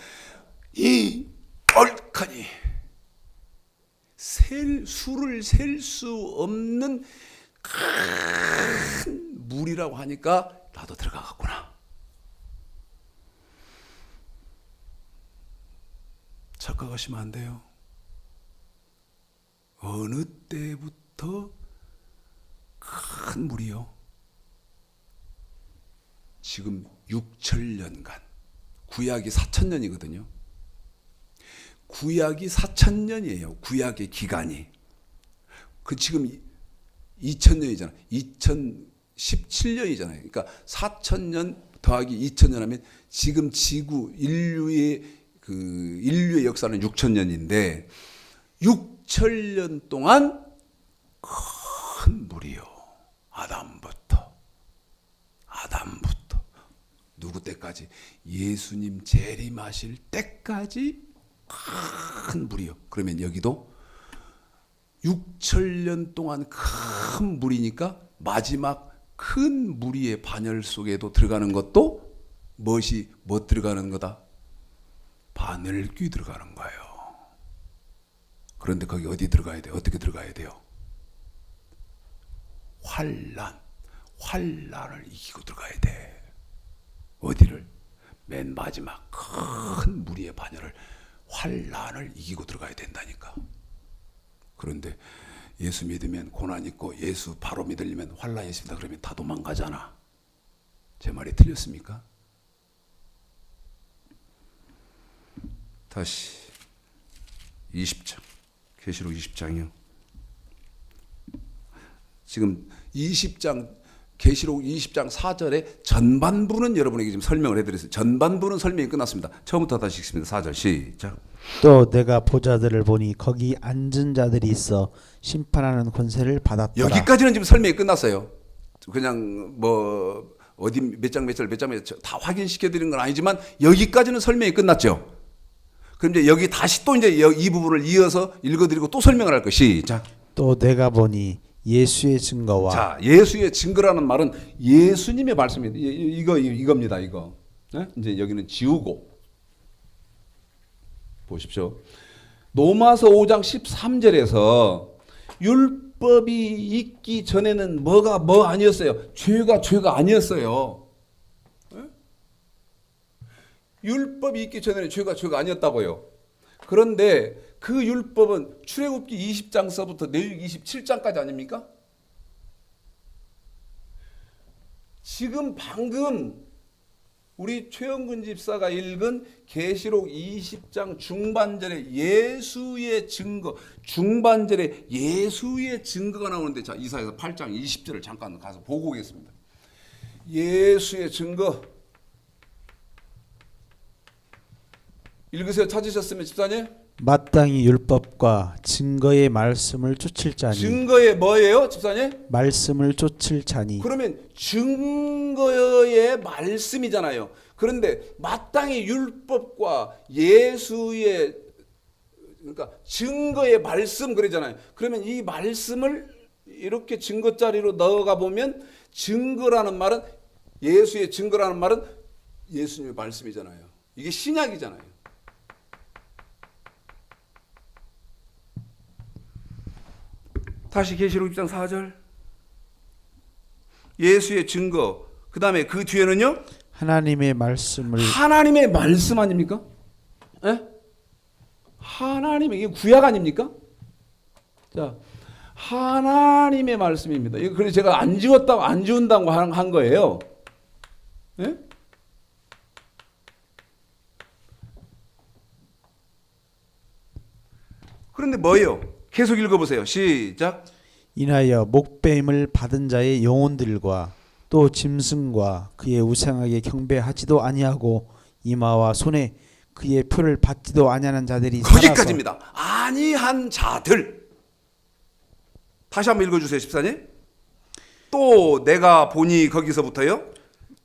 이 얼칸이 수를 셀 수 없는 큰 물이라고 하니까 나도 들어가겠구나. 착각하시면 안 돼요. 어느 때부터 큰 물이요? 지금 6천년간, 구약이 4천년이거든요. 구약이 4천년이에요. 구약의 기간이. 그 지금 2000년이잖아. 2017년이잖아요. 그러니까 4천년 더하기 2000년 하면 지금 지구 인류의 역사는 6천년인데 6천년 동안 큰 물이요. 아담부터 누구 때까지? 예수님 재림하실 때까지 큰 물이요. 그러면 여기도 6천년 동안 큰 물이니까 마지막 큰 무리의 반열 속에도 들어가는 것도 무엇이 들어가는 거다? 바늘귀 들어가는 거예요. 그런데 거기 어디 들어가야 돼요? 어떻게 들어가야 돼요? 환란을 이기고 들어가야 돼. 어디를? 맨 마지막 큰 무리의 반열을, 환란을 이기고 들어가야 된다니까. 그런데 예수 믿으면 고난 있고 예수 바로 믿으려면 환란이 있습니다. 그러면 다 도망가잖아. 제 말이 틀렸습니까? 다시 20장, 계시록 20장이요. 지금 20장, 계시록 20장 4절의 전반부는 여러분에게 지금 설명을 해드렸어요. 전반부는 설명이 끝났습니다. 처음부터 다시 읽습니다. 4절 시작. 또 내가 보좌들을 보니 거기 앉은 자들이 있어 심판하는 권세를 받았더라. 여기까지는 지금 설명이 끝났어요. 그냥 뭐 어디 몇 장 몇 절 다 확인시켜 드리는 건 아니지만 여기까지는 설명이 끝났죠. 그럼 이제 여기 다시 또 이제 이 부분을 이어서 읽어드리고 또 설명을 할 것이. 자, 또 내가 보니 예수의 증거와. 자, 예수의 증거라는 말은 예수님의 말씀입니다. 이겁니다. 이거. 네? 이제 여기는 지우고 보십시오. 로마서 5장 13절에서 율법이 있기 전에는 뭐가 아니었어요? 죄가 아니었어요. 네? 율법이 있기 전에는 죄가 아니었다고요. 그런데 그 율법은 출애굽기 20장서부터 레위기 27장까지 아닙니까? 지금 방금 우리 최영근 집사가 읽은 계시록 20장 중반절에 예수의 증거, 중반절에 예수의 증거가 나오는데, 자, 이사야서 8장 20절을 잠깐 가서 보고 오겠습니다. 예수의 증거 읽으세요. 찾으셨으면 집사님. 마땅히 율법과 증거의 말씀을 쫓을 자니. 증거의 뭐예요, 집사님? 말씀을 쫓을 자니. 그러면 증거의 말씀이잖아요. 그런데 마땅히 율법과 예수의, 그러니까 증거의 말씀 그러잖아요. 그러면 이 말씀을 이렇게 증거자리로 넣어가 보면 증거라는 말은, 예수의 증거라는 말은 예수님의 말씀이잖아요. 이게 신약이잖아요. 다시 계시록 6장 4절. 예수의 증거. 그 다음에 그 뒤에는요. 하나님의 말씀을. 하나님의 말씀 아닙니까? 에? 하나님의, 이게 구약 아닙니까? 자, 하나님의 말씀입니다. 이거 그래서 제가 안 지운다고 한 거예요. 에? 그런데 뭐예요? 계속 읽어보세요. 시작. 인하여 목배임을 받은 자의 영혼들과 또 짐승과 그의 우상에게 경배하지도 아니하고 이마와 손에 그의 표를 받지도 아니하는 자들이 거기까지입니다. 아니한 자들. 다시 한번 읽어주세요, 집사님. 또 내가 보니 거기서부터요.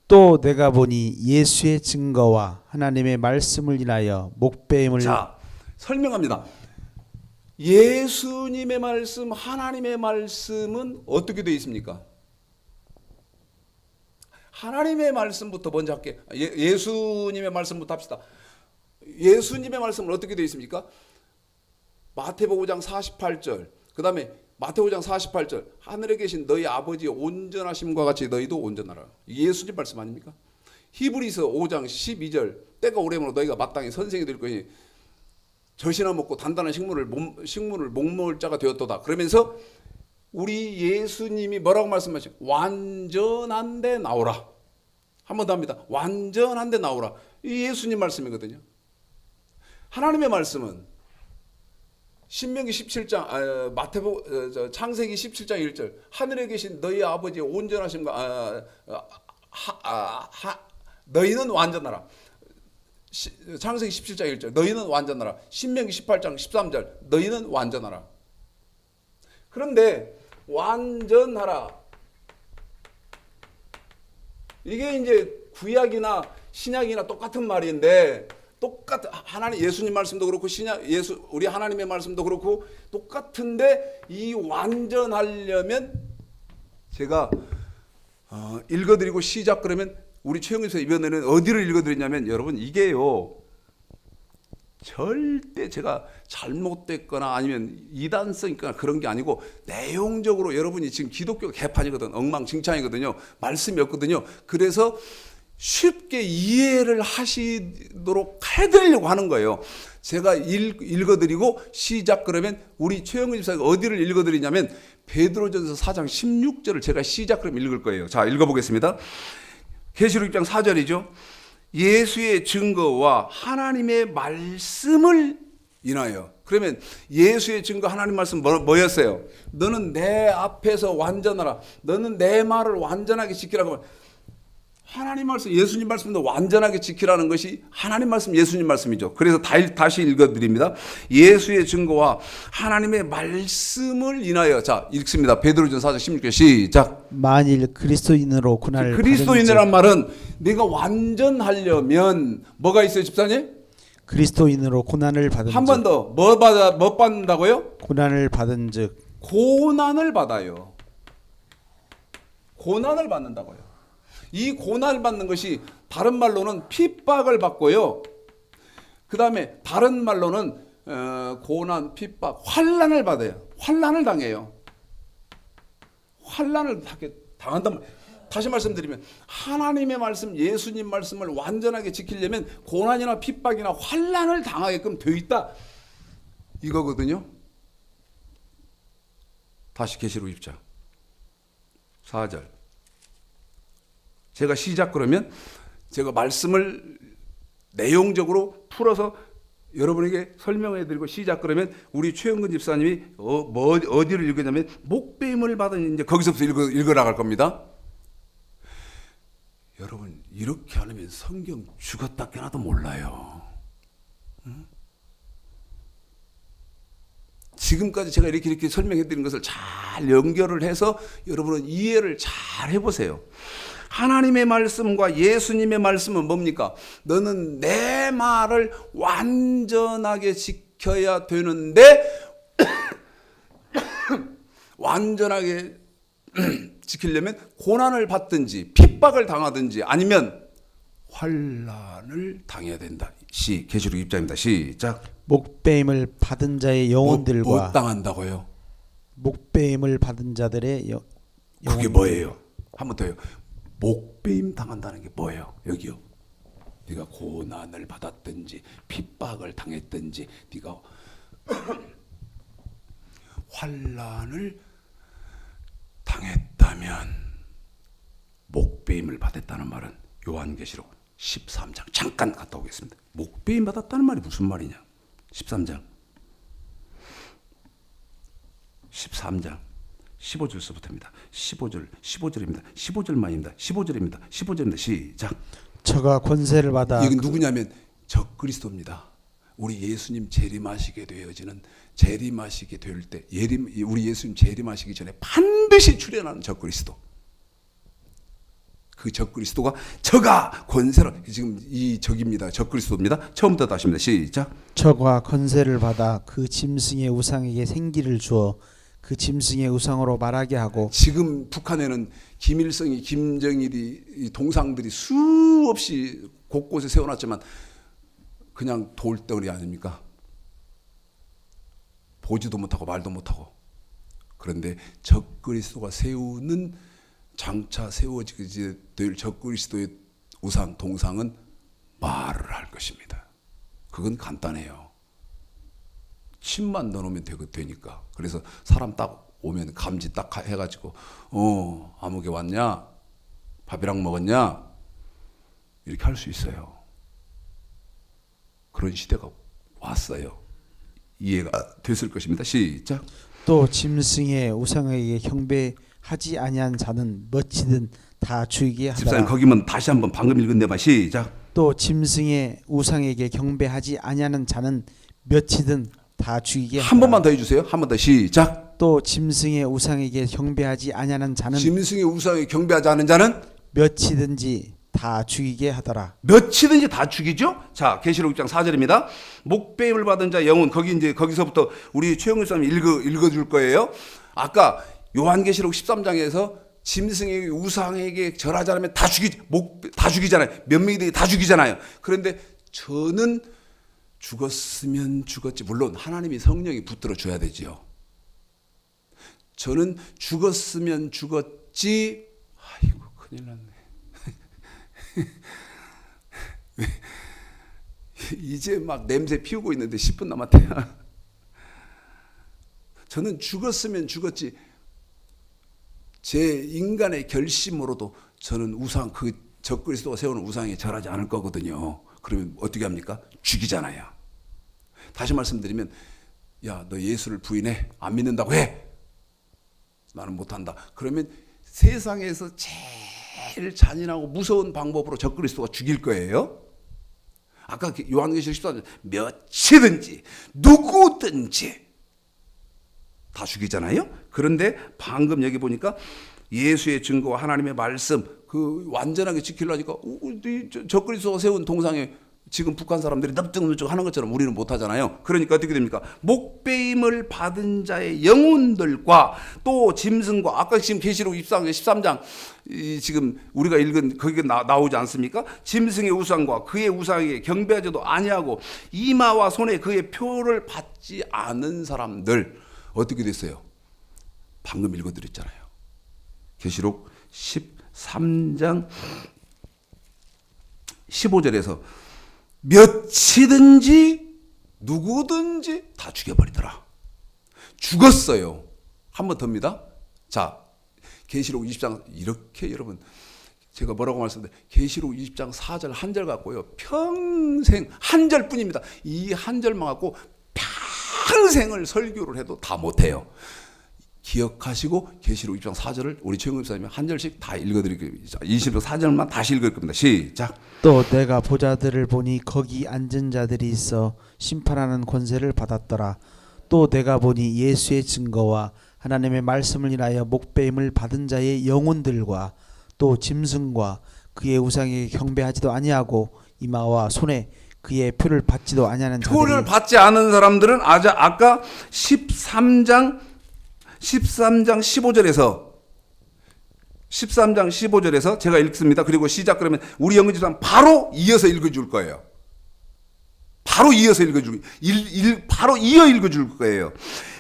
또 내가 보니 예수의 증거와 하나님의 말씀을 인하여 목배임을. 자, 설명합니다. 예수님의 말씀, 하나님의 말씀은 어떻게 되어 있습니까? 하나님의 말씀부터 먼저 할게요. 예수님의 말씀부터 합시다. 예수님의 말씀은 어떻게 되어 있습니까? 마태복음 5장 48절. 그 다음에 마태복음 5장 48절. 하늘에 계신 너희 아버지의 온전하심과 같이 너희도 온전하라. 이게 예수님 말씀 아닙니까? 히브리서 5장 12절. 때가 오래므로 너희가 마땅히 선생이 될 것이니 젖이나 먹고 단단한 식물을 목먹을 자가 되었도다. 그러면서 우리 예수님이 뭐라고 말씀하시죠? 완전한 데 나오라. 한 번 더 합니다. 완전한 데 나오라. 이 예수님 말씀이거든요. 하나님의 말씀은 신명기 17장, 창세기 17장 1절. 하늘에 계신 너희 아버지의 온전하심과 너희는 완전하라. 창세기 17장 1절. 너희는 완전하라. 신명기 18장 13절. 너희는 완전하라. 그런데 완전하라. 이게 이제 구약이나 신약이나 똑같은 말인데, 하나님 예수님 말씀도 그렇고 우리 하나님의 말씀도 그렇고 똑같은데, 이 완전하려면 제가 읽어드리고 시작 그러면 우리 최영일서 이번에는 어디를 읽어드리냐면 여러분 이게요. 절대 제가 잘못됐거나 아니면 이단성 있거나 그런 게 아니고 내용적으로 여러분이 지금 기독교 개판이거든. 엉망진창이거든요. 말씀이 없거든요. 그래서 쉽게 이해를 하시도록 해드리려고 하는 거예요. 제가 읽어드리고 시작 그러면 우리 최영근 집사가 어디를 읽어드리냐면 베드로전서 4장 16절을 제가 시작 그러면 읽을 거예요. 자, 읽어보겠습니다. 계시록 6장 4절이죠. 예수의 증거와 하나님의 말씀을 인하여. 그러면 예수의 증거 하나님 말씀 뭐였어요? 너는 내 앞에서 완전하라. 너는 내 말을 완전하게 지키라고. 하나님 말씀, 예수님 말씀도 완전하게 지키라는 것이 하나님 말씀, 예수님 말씀이죠. 그래서 다시 읽어드립니다. 예수의 증거와 하나님의 말씀을 인하여. 자, 읽습니다. 베드로전서 4장 16절 시작. 만일 그리스도인으로 고난을 그리스도인이란 말은 내가 완전하려면 뭐가 있어요, 집사님? 그리스도인으로 고난을 받은 한 번 더. 뭐 받는다고요? 고난을 받은 즉 고난을 받아요. 고난을 받는다고요. 이 고난을 받는 것이 다른 말로는 핍박을 받고요. 그 다음에 다른 말로는 고난, 핍박, 환난을 받아요. 환난을 당해요. 환난을 당한단 말이에요. 다시 말씀드리면 하나님의 말씀, 예수님 말씀을 완전하게 지키려면 고난이나 핍박이나 환난을 당하게끔 되어 있다. 이거거든요. 다시 계시록 6장 4절. 제가 시작 그러면 제가 말씀을 내용적으로 풀어서 여러분에게 설명해 드리고 시작 그러면 우리 최영근 집사님이 어디를 읽으냐면 목배임을 받은 이제 거기서부터 읽어 나갈 겁니다. 여러분 이렇게 하면 성경 죽었다 깨나도 몰라요. 응? 지금까지 제가 이렇게 설명해 드린 것을 잘 연결을 해서 여러분은 이해를 잘 해보세요. 하나님의 말씀과 예수님의 말씀은 뭡니까? 너는 내 말을 완전하게 지켜야 되는데 완전하게 지키려면 고난을 받든지 핍박을 당하든지 아니면 환난을 당해야 된다. 계시록 6장입니다. 시작. 목배임을 받은 자의 영혼들과 못 당한다고요? 목배임을 받은 자들의 그게 뭐예요? 한 번 더요. 목배임 당한다는 게 뭐예요? 여기요. 네가 고난을 받았든지 핍박을 당했든지 네가 환난을 당했다면 목배임을 받았다는 말은 요한계시록 13장 잠깐 갔다 오겠습니다. 목배임 받았다는 말이 무슨 말이냐? 13장 15절서부터입니다. 15절입니다. 15절만입니다. 15절입니다. 시작. 저가 권세를 받아. 이건 누구냐면 적그리스도입니다. 우리 예수님 재림하시게 되어지는 재림하시게 될 때 우리 예수님 재림하시기 전에 반드시 출현하는 적그리스도. 그 적그리스도가 저가 권세로 지금 이 적입니다. 적그리스도입니다. 처음부터 다시입니다. 시작. 저가 권세를 받아 그 짐승의 우상에게 생기를 주어 그 짐승의 우상으로 말하게 하고. 지금 북한에는 김일성이 김정일이 동상들이 수없이 곳곳에 세워놨지만 그냥 돌덩어리 아닙니까? 보지도 못하고 말도 못하고. 그런데 적그리스도가 세우는 장차 세워지게 될 적그리스도의 우상 동상은 말을 할 것입니다. 그건 간단해요. 침만 넣어놓으면 되니까. 그래서 사람 딱 오면 감지 딱 해가지고 아무개 왔냐? 밥이랑 먹었냐? 이렇게 할 수 있어요. 그런 시대가 왔어요. 이해가 됐을 것입니다. 시작. 또 짐승의 우상에게 경배하지 아니한 자는 멋지든 다 죽이게 하더라. 집사님 거기면 다시 한번 방금 읽은 데만 시작. 또 짐승의 우상에게 경배하지 아니하는 자는 몇이든 다 죽이게 하더라. 한 번만 더 해주세요. 한 번 더 시작. 또 짐승의 우상에게 경배하지 아니하는 자는 짐승의 우상에 경배하지 않은 자는 몇이든지 다 죽이게 하더라. 몇이든지 다 죽이죠. 자, 계시록 6장 4절입니다. 목배임을 받은 자 영혼 거기서부터 우리 최영일 사람이 읽어줄 거예요. 아까 요한계시록 13장에서 짐승에게 우상에게 절하지 않으면 다 죽이잖아요. 몇 명이 다 죽이잖아요. 그런데 저는 죽었으면 죽었지. 물론 하나님이 성령이 붙들어 줘야 되지요. 저는 죽었으면 죽었지. 아이고 큰일 났네. 이제 막 냄새 피우고 있는데 10분 남았대요. 저는 죽었으면 죽었지. 제 인간의 결심으로도 저는 우상, 그 적그리스도가 세우는 우상에 절하지 않을 거거든요. 그러면 어떻게 합니까? 죽이잖아요. 다시 말씀드리면, 야, 너 예수를 부인해. 안 믿는다고 해. 나는 못한다. 그러면 세상에서 제일 잔인하고 무서운 방법으로 적그리스도가 죽일 거예요. 아까 요한계시록 14장 몇이든지 누구든지 다 죽이잖아요. 그런데 방금 여기 보니까 예수의 증거와 하나님의 말씀 그 완전하게 지키려니까 적그리스도가 세운 동상에 지금 북한 사람들이 납득 하는 것처럼 우리는 못하잖아요. 그러니까 어떻게 됩니까? 목배임을 받은 자의 영혼들과 또 짐승과 아까 지금 계시록 13장 지금 우리가 읽은 거기에 나오지 않습니까? 짐승의 우상과 그의 우상에게 경배하지도 아니하고 이마와 손에 그의 표를 받지 않은 사람들 어떻게 됐어요? 방금 읽어드렸잖아요. 계시록 13장 15절에서 몇이든지 누구든지 다 죽여버리더라. 죽었어요. 한 번 더입니다. 자, 계시록 20장 이렇게 여러분 제가 뭐라고 말씀드려요? 계시록 20장 4절 한 절 갖고요. 평생 한 절뿐입니다. 이 한 절만 갖고 평생을 설교를 해도 다 못해요. 기억하시고 계시록 20장 4절을 우리 최영근 목사님이 한 절씩 다 읽어드릴게요. 24절만 다시 읽을 겁니다. 시작. 또 내가 보자들을 보니 거기 앉은 자들이 있어 심판하는 권세를 받았더라. 또 내가 보니 예수의 증거와 하나님의 말씀을 인하여 목배임을 받은 자의 영혼들과 또 짐승과 그의 우상에게 경배하지도 아니하고 이마와 손에 그의 표를 받지도 아니하는 자들이 표를 받지 않은 사람들은 아까 13장 15절에서 제가 읽습니다. 그리고 시작 그러면 우리 영근 집사님 바로 이어서 읽어줄 거예요. 바로 이어 읽어줄 거예요.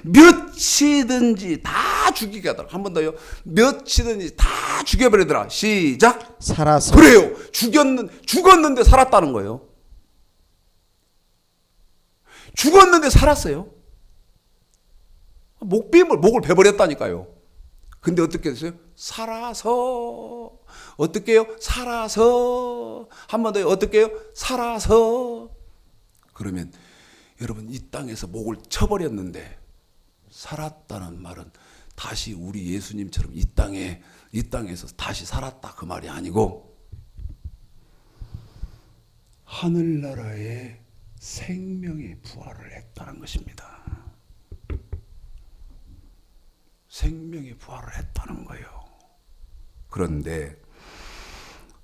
몇이든지 다 죽이게 하더라. 한 번 더요. 몇이든지 다 죽여버리더라. 시작. 살아서 그래요. 죽었는데 살았다는 거예요. 죽었는데 살았어요. 목을 베버렸다니까요. 근데 어떻게 됐어요? 살아서. 어떻게 해요? 살아서. 한 번 더요. 어떻게 해요? 살아서. 그러면 여러분 이 땅에서 목을 쳐버렸는데 살았다는 말은 다시 우리 예수님처럼 이 땅에서 다시 살았다 그 말이 아니고 하늘나라에 생명의 부활을 했다는 것입니다. 생명의 부활을 했다는 거예요. 그런데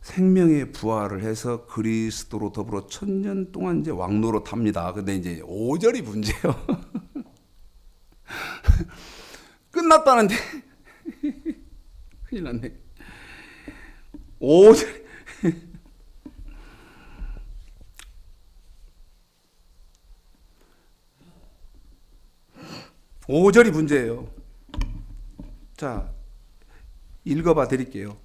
생명의 부활을 해서 그리스도로 더불어 1000년 동안 이제 왕노릇합니다. 근데 이제 5절이 문제예요. 끝났다는데 큰일 났네. 5절 5절이 문제예요. 자, 읽어봐 드릴게요.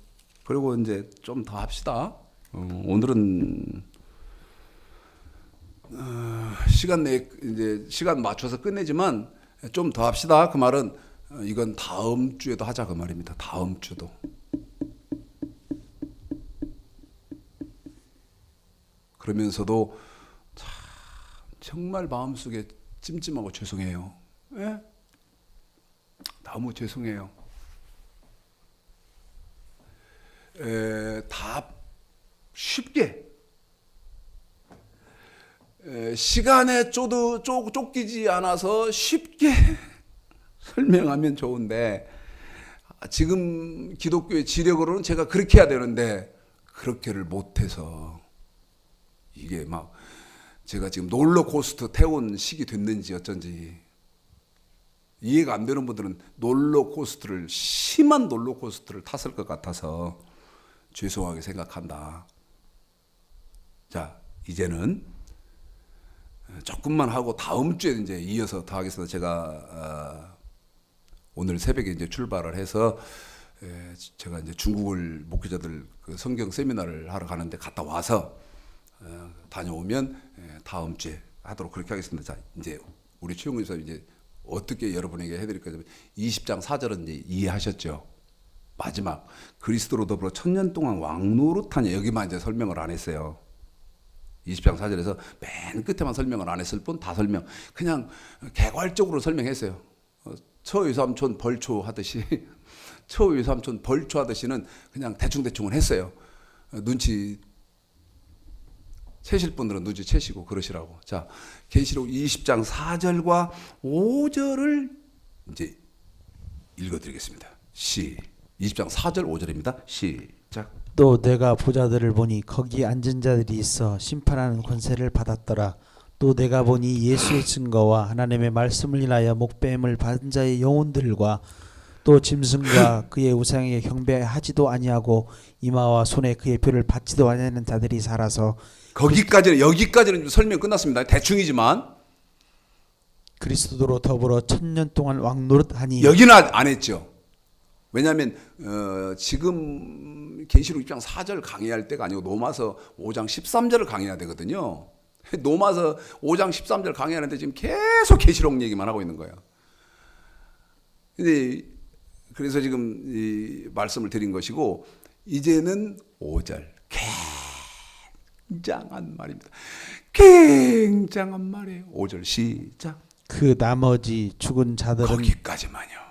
그리고 이제 좀 더 합시다. 오늘은 시간 내에 이제 시간 맞춰서 끝내지만 좀 더 합시다. 그 말은 이건 다음 주에도 하자 그 말입니다. 다음 주도. 그러면서도 참 정말 마음속에 찜찜하고 죄송해요. 예? 너무 죄송해요. 다 쉽게 시간에 쫓기지 않아서 쉽게 설명하면 좋은데 지금 기독교의 지력으로는 제가 그렇게 해야 되는데 그렇게를 못해서 이게 막 제가 지금 롤러코스터 태운 시기 됐는지 어쩐지 이해가 안 되는 분들은 심한 롤러코스터를 탔을 것 같아서 죄송하게 생각한다. 자, 이제는 조금만 하고 다음 주에 이제 이어서 더 하겠습니다. 제가 오늘 새벽에 이제 출발을 해서 제가 이제 중국을 목회자들 그 성경 세미나를 하러 가는데 갔다 와서 다녀오면 다음 주에 하도록 그렇게 하겠습니다. 자, 이제 우리 최용근 집사님 이제 어떻게 여러분에게 해드릴 거냐면 20장 4절은 이제 이해하셨죠? 마지막 그리스도로 더불어 천년 동안 왕노릇하냐 여기만 이제 설명을 안 했어요. 20장 4절에서 맨 끝에만 설명을 안 했을 뿐 다 설명 그냥 개괄적으로 설명했어요. 처유삼촌 벌초 하듯이 처유삼촌 벌초 하듯이는 그냥 대충대충은 했어요. 눈치 채실 분들은 눈치 채시고 그러시라고. 자, 계시록 20장 4절과 5절을 이제 읽어드리겠습니다. 20장 4절 5절입니다. 시작. 또 내가 보자들을 보니 거기 앉은 자들이 있어 심판하는 권세를 받았더라. 또 내가 보니 예수의 증거와 하나님의 말씀을 인하여 목배임을 받은 자의 영혼들과 또 짐승과 그의 우상에게 경배하지도 아니하고 이마와 손에 그의 표를 받지도 아니하는 자들이 살아서 여기까지는 설명 끝났습니다. 대충이지만 그리스도로 더불어 천년 동안 왕노릇하니 여기는 안 했죠. 왜냐하면 지금 계시록 6장 4절 강의할 때가 아니고 노마서 5장 13절을 강의해야 되거든요. 노마서 5장 13절 강의하는데 지금 계속 계시록 얘기만 하고 있는 거예요. 근데 그래서 지금 이 말씀을 드린 것이고 이제는 5절 굉장한 말입니다. 굉장한 말이에요. 5절 시작. 그 나머지 죽은 자들은 거기까지만요.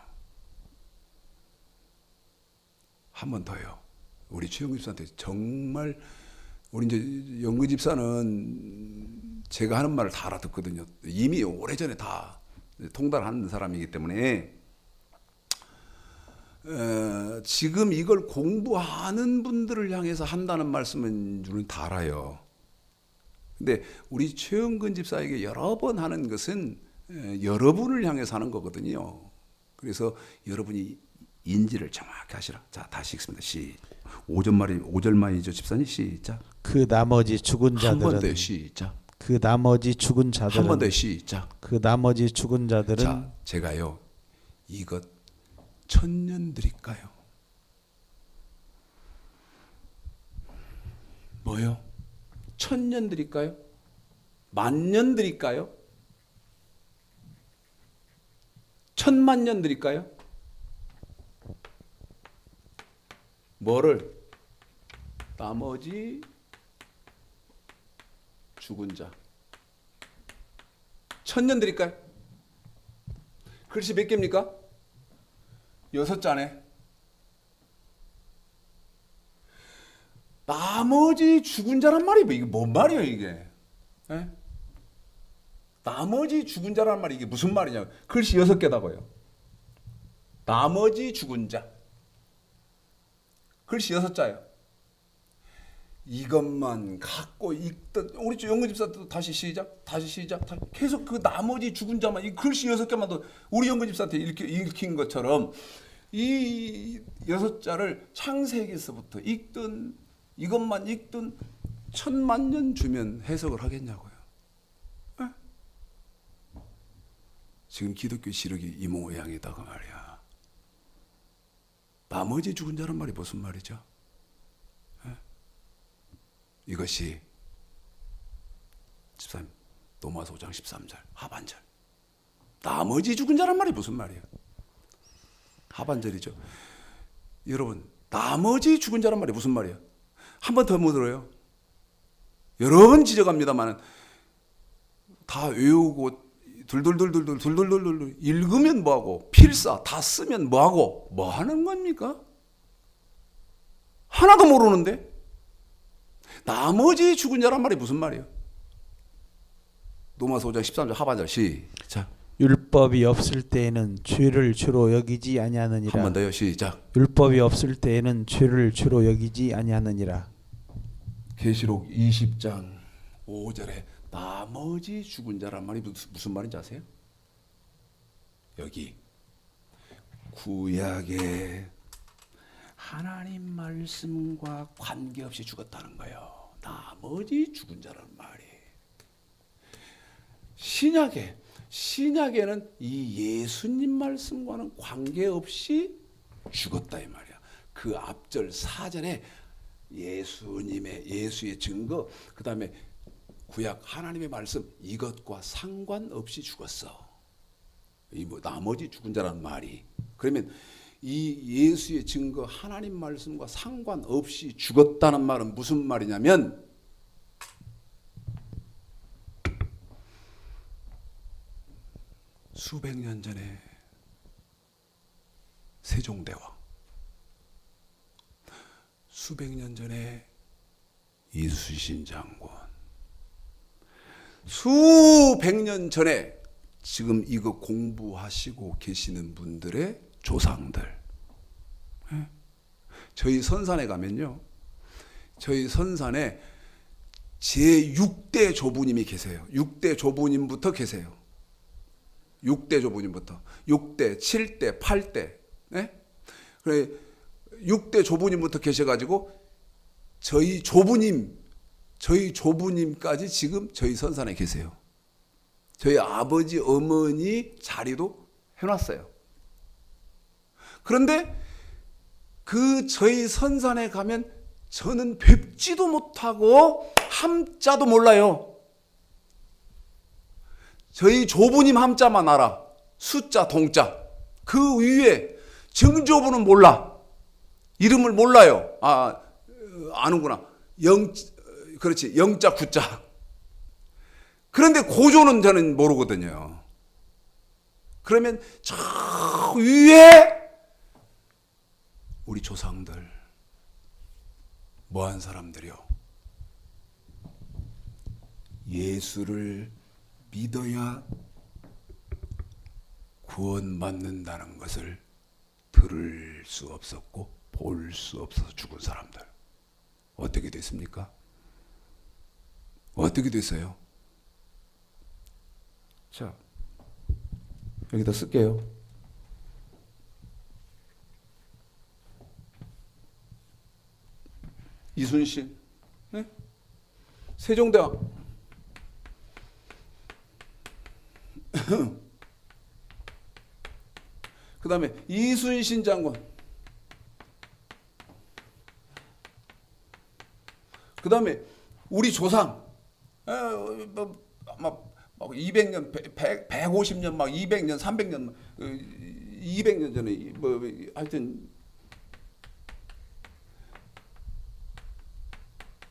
한 번 더요. 우리 최영근 집사한테 정말 우리 이제 영근 집사는 제가 하는 말을 다 알아듣거든요. 이미 오래전에 다 통달하는 사람이기 때문에 지금 이걸 공부하는 분들을 향해서 한다는 말씀은 우리는 다 알아요. 근데 우리 최영근 집사에게 여러 번 하는 것은 여러분을 향해서 하는 거거든요. 그래서 여러분이 인지를 정확히 하시라. 자, 다시 읽습니다. 5절만이죠, 집사님. 시작. 그 나머지 죽은 한 번 더 자들은 시작. 그 나머지 죽은 한 자들은 번 더 시작. 그 나머지 죽은 자들은 자, 제가요. 이것 천년 드릴까요? 뭐요? 천년 드릴까요? 만년 드릴까요? 천만 년 드릴까요? 뭐를? 나머지 죽은 자. 천년 드릴까요? 글씨 몇 개입니까? 6자네. 나머지 죽은 자란 말이 뭐 이게 뭔 말이에요 이게? 에? 나머지 죽은 자란 말이 이게 무슨 말이냐? 글씨 6개다고요. 나머지 죽은 자. 글씨 6자예요. 이것만 갖고 읽던 우리 영근 집사도 다시 시작. 계속 그 나머지 죽은 자만 이 글씨 6개만 더 우리 영근 집사한테 읽힌 것처럼 이 6자를 창세기에서부터 읽든 이것만 읽든 천만 년 주면 해석을 하겠냐고요. 에? 지금 기독교 시력이 이 모양이다가 말이야. 나머지 죽은 자란 말이 무슨 말이죠? 이것이 집사님 로마서 5장 13절 하반절. 나머지 죽은 자란 말이 무슨 말이에요? 하반절이죠. 여러분 나머지 죽은 자란 말이 무슨 말이에요? 한 번 더 못 들어요. 여러 번 지적합니다만 다 외우고 둘둘둘둘 읽으면 뭐하고 필사 다 쓰면 뭐하고 뭐 하는 겁니까? 하나도 모르는데 나머지 죽은 자란 말이 무슨 말이에요? 로마서 5장 13절 하반절 시작. 율법이 없을 때에는 죄를 죄로 여기지 아니하느니라. 한 번 더요. 시작. 율법이 없을 때에는 죄를 죄로 여기지 아니하느니라. 계시록 20장 5절에 나머지 죽은 자란 말이 무슨 말인지 아세요? 여기 구약에 하나님 말씀과 관계없이 죽었다는 거예요. 나머지 죽은 자란 말이. 신약에는 이 예수님 말씀과는 관계없이 죽었다 이 말이야. 그 앞절 4절에 예수의 증거, 그 다음에 구약 하나님의 말씀, 이것과 상관없이 죽었어. 이 나머지 죽은 자란 말이. 그러면 이 예수의 증거, 하나님 말씀과 상관없이 죽었다는 말은 무슨 말이냐면, 수백 년 전에 세종대왕, 수백 년 전에 이순신 장군, 수백 년 전에 지금 이거 공부하시고 계시는 분들의 조상들. 저희 선산에 가면요, 저희 선산에 제6대 조부님이 계세요. 6대 조부님부터 계세요. 6대 조부님부터 6대, 7대, 8대. 네? 그래 6대 조부님부터 계셔가지고 저희 조부님까지 지금 저희 선산에 계세요. 저희 아버지 어머니 자리도 해놨어요. 그런데 그 저희 선산에 가면 저는 뵙지도 못하고 함자도 몰라요. 저희 조부님 함자만 알아. 숫자, 동자. 그 위에 정조부는 몰라. 이름을 몰라요. 아는구나. 그렇지. 영자, 구자. 그런데 고조는 저는 모르거든요. 그러면 저 위에 우리 조상들 뭐한 사람들이요? 예수를 믿어야 구원받는다는 것을 들을 수 없었고 볼 수 없어서 죽은 사람들. 어떻게 됐습니까? 어떻게 됐어요? 자, 여기다 쓸게요. 이순신, 네? 세종대왕. 그 다음에 이순신 장군. 그 다음에 우리 조상. 막 200년, 150년, 막 200년, 300년, 200년 전에 뭐 하여튼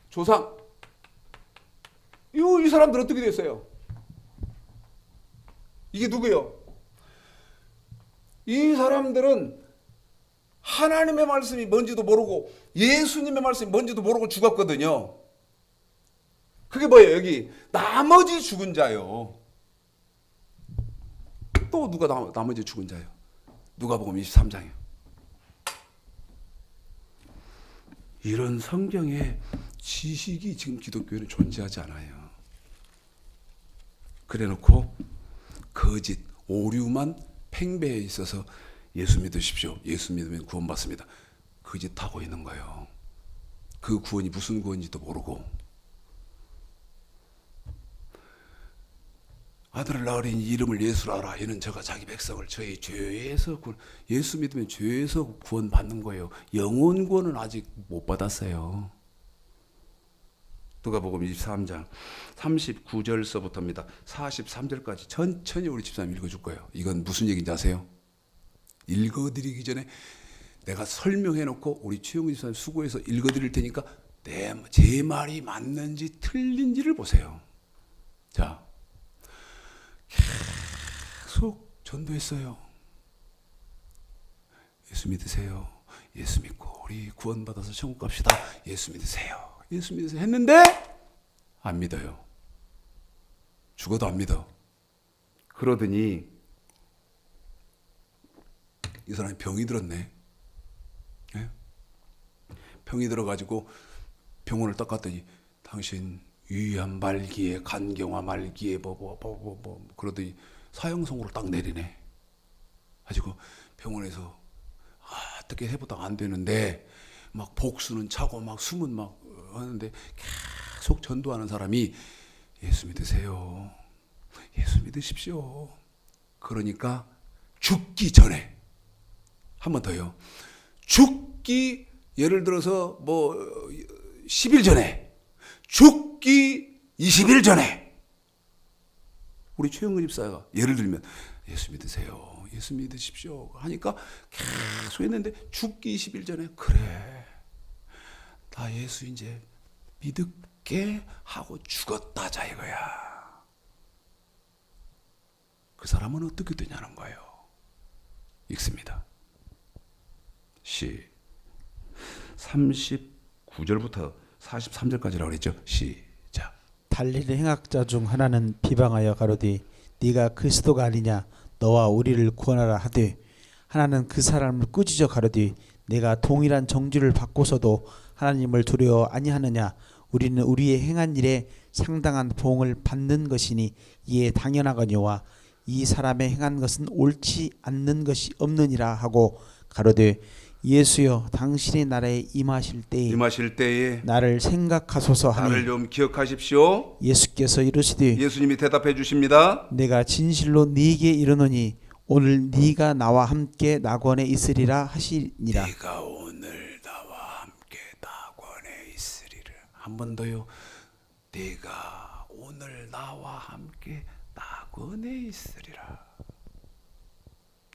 조상. 이 사람들 어떻게 됐어요? 이게 누구요? 이 사람들은 하나님의 말씀이 뭔지도 모르고 예수님의 말씀이 뭔지도 모르고 죽었거든요. 그게 뭐예요? 여기 나머지 죽은 자요. 또 누가 나머지 죽은 자요? 누가복음 23장이요. 이런 성경에 지식이 지금 기독교에는 존재하지 않아요. 그래놓고 거짓, 오류만 팽배해 있어서 예수 믿으십시오. 예수 믿으면 구원받습니다. 거짓하고 있는 거예요. 그 구원이 무슨 구원인지도 모르고. 아들을 낳으린 이름을 예수라 하라. 이는 저가 자기 백성을 저희 죄에서 예수 믿으면 죄에서 구원받는 거예요. 영혼 구원은 아직 못 받았어요. 누가복음 23장 39절서부터입니다. 43절까지 천천히 우리 집사님 읽어줄 거예요. 이건 무슨 얘기인지 아세요? 읽어드리기 전에 내가 설명해놓고 우리 최영근 집사님 수고해서 읽어드릴 테니까 제 말이 맞는지 틀린지를 보세요. 자, 계속 전도했어요. 예수 믿으세요. 예수 믿고 우리 구원받아서 천국 갑시다. 예수 믿으세요. 예수 믿으세요 했는데 안 믿어요. 죽어도 안 믿어. 그러더니 이 사람이 병이 들었네. 예? 병이 들어가지고 병원을 딱 갔더니 당신 위암 말기에 간경화 말기에 그러더니 사형선고를 딱 내리네. 가지고 병원에서 어떻게 해보다가 안 되는데 막 복수는 차고 막 숨은 막 하는데 계속 전도하는 사람이 예수 믿으세요. 예수 믿으십시오. 그러니까 죽기 전에 한 번 더요. 죽기 예를 들어서 뭐 10일 전에, 죽기 20일 전에 우리 최영근 집사가 예를 들면 예수 믿으세요. 예수 믿으십시오. 하니까 계속 했는데 죽기 20일 전에 그래. 나 예수 이제 믿을게 하고 죽었다 이거야. 그 사람은 어떻게 되냐는 거예요. 읽습니다. 39절부터 43절까지라고 그랬죠. 시작. 달리는 행악자 중 하나는 비방하여 가로되 네가 그리스도가 아니냐 너와 우리를 구원하라 하되 하나는 그 사람을 꾸짖어 가로되 내가 동일한 정죄를 받고서도 하나님을 두려워 아니하느냐 우리는 우리의 행한 일에 상당한 보응을 받는 것이니 이에 당연하거니와 이 사람의 행한 것은 옳지 않는 것이 없느니라 하고 가로되 예수여 당신의 나라에 임하실 때에 나를 생각하소서 하니 나를 좀 기억하십시오. 예수께서 이르시되 예수님이 대답해 주십니다. 내가 진실로 네게 이르노니 오늘 네가 나와 함께 낙원에 있으리라 하시니라. 네가 오늘 나와 함께 낙원에 있으리라. 한 번 더요. 네가 오늘 나와 함께 낙원에 있으리라.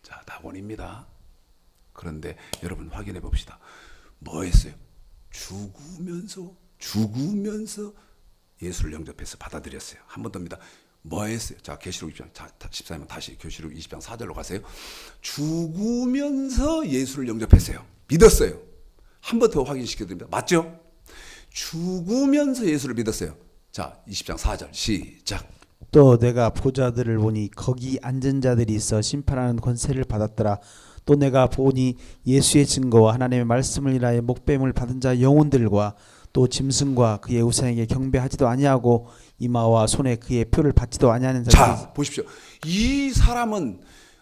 자, 낙원입니다. 그런데 여러분 확인해 봅시다. 뭐 했어요? 죽으면서 예수를 영접해서 받아들였어요. 한 번 더입니다. 뭐 했어요? 자, 계시록 20장 14면 다시 계시록 20장 4절로 가세요. 죽으면서 예수를 영접했어요. 믿었어요. 한 번 더 확인시켜 드립니다. 맞죠? 죽으면서 예수를 믿었어요. 자, 20장 4절 시작. 또 내가 보자들을 보니 거기 앉은 자들이 있어 심판하는 권세를 받았더라. 또 내가 보니 예수의 증거와 하나님의 말씀을 인하여 목배임을 받은 자 영혼들과 또 짐승과 그의 우상에게 경배하지도 아니하고 이마와 손에 그의 표를 받지도 아니하는 자들이. 자, 보십시오. 이 사람은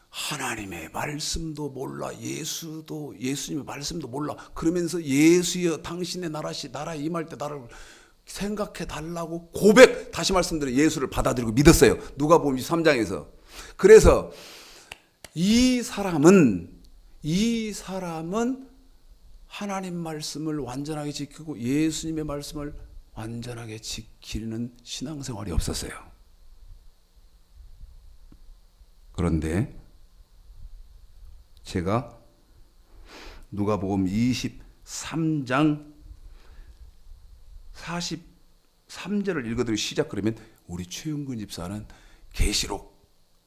하나님의 말씀도 몰라, 예수님의 말씀도 몰라. 그러면서 예수여 당신의 나라에 임할 때 나를 생각해 달라고 고백. 다시 말씀드려 예수를 받아들이고 믿었어요. 누가복음 23장에서. 그래서 이 사람은 하나님 말씀을 완전하게 지키고 예수님의 말씀을 완전하게 지키는 신앙생활이 없었어요. 그런데 제가 누가복음 23장 43절을 읽어드리고 시작. 그러면 우리 최영근 집사는 계시록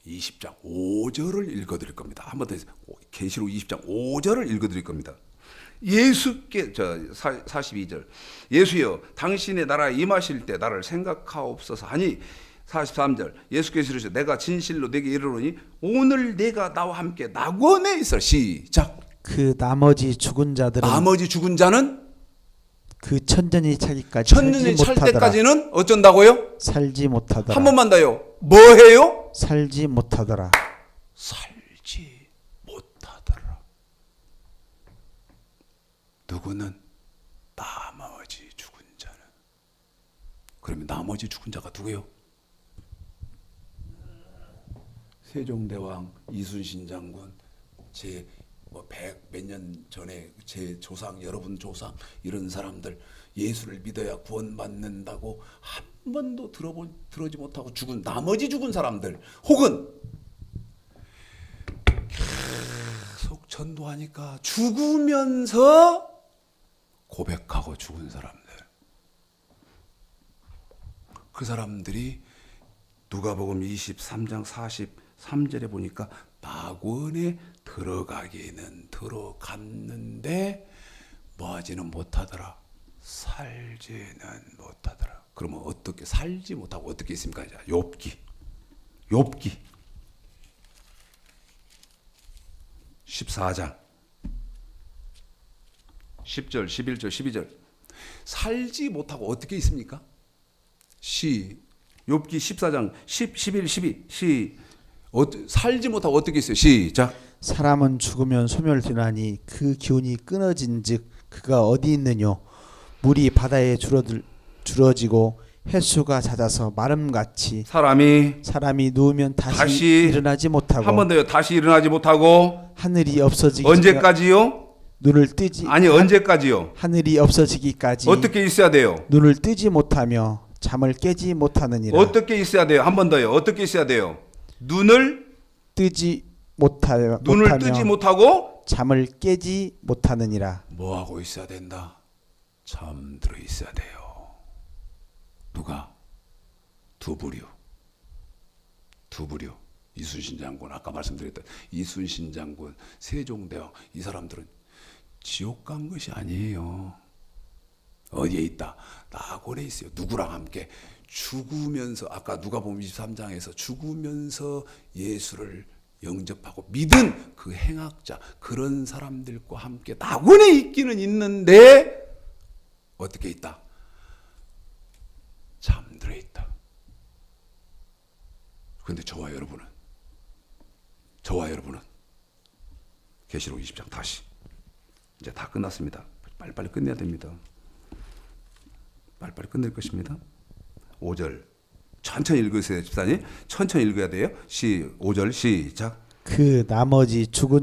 20장 5절을 읽어드릴 겁니다. 한 번 더 계시록 20장 5절을 읽어드릴 겁니다. 예수께 42절 예수여 당신의 나라에 임하실 때 나를 생각하옵소서 하니 43절 예수께서 이르시되 내가 진실로 내게 이르노니 오늘 내가 나와 함께 낙원에 있어. 시작. 그 나머지 죽은 자는 그 천년이 차기까지 천년이 찰 때까지는 어쩐다고요? 살지 못하더라. 한 번만 더요. 뭐 해요? 살지 못하더라. 살지 못하더라. 누구는? 나머지 죽은 자는. 그러면 나머지 죽은 자가 누구요? 세종대왕, 이순신 장군, 제 100 몇 년 전에 제 조상, 여러분 조상 이런 사람들 예수를 믿어야 구원받는다고 한 번도 들어지 못하고 죽은 나머지 죽은 사람들, 혹은 계속 전도하니까 죽으면서 고백하고 죽은 사람들, 그 사람들이 누가복음 23장 43절에 보니까 낙원에 들어가기는 들어갔는데 뭐하지는 못하더라. 살지는 못하더라. 그러면 어떻게 살지 못하고 어떻게 있습니까? 욥기 14장 10절 11절 12절 살지 못하고 어떻게 있습니까? 욥기 14장 10, 11, 12 살지 못하고 어떻게 있어요? 시작. 사람은 죽으면 소멸되나니 그 기운이 끊어진즉 그가 어디 있느뇨. 물이 바다에 줄어지고 횟수가 잦아서 마름같이 사람이 누우면 다시 일어나지 못하고 한 번 더요. 다시 일어나지 못하고 하늘이 없어지기 언제까지요? 눈을 뜨지 언제까지요? 하늘이 없어지기까지 어떻게 있어야 돼요? 눈을 뜨지 못하며 잠을 깨지 못하느니라. 어떻게 있어야 돼요? 한 번 더요. 어떻게 있어야 돼요? 눈을 뜨지 못하고 잠을 깨지 못하느니라. 뭐 하고 있어야 된다? 잠들어 있어야 돼요. 누가? 두부류. 이순신 장군, 아까 말씀드렸던 이순신 장군, 세종대왕, 이 사람들은 지옥 간 것이 아니에요. 어디에 있다? 낙원에 있어요. 누구랑 함께 죽으면서, 아까 누가복음 23장에서 죽으면서 예수를 영접하고 믿은 그 행악자, 그런 사람들과 함께 낙원에 있기는 있는데 어떻게 있다? 잠들어 있다. 그런데 저와 여러분은 계시록 20장 다시 이제 다 끝났습니다. 빨리빨리 끝내야 됩니다. 빨리빨리 끝낼 것입니다. 5절 천천히 읽으세요. 집사님 천천히 읽어야 돼요. 5절 시작. 그 나머지 죽은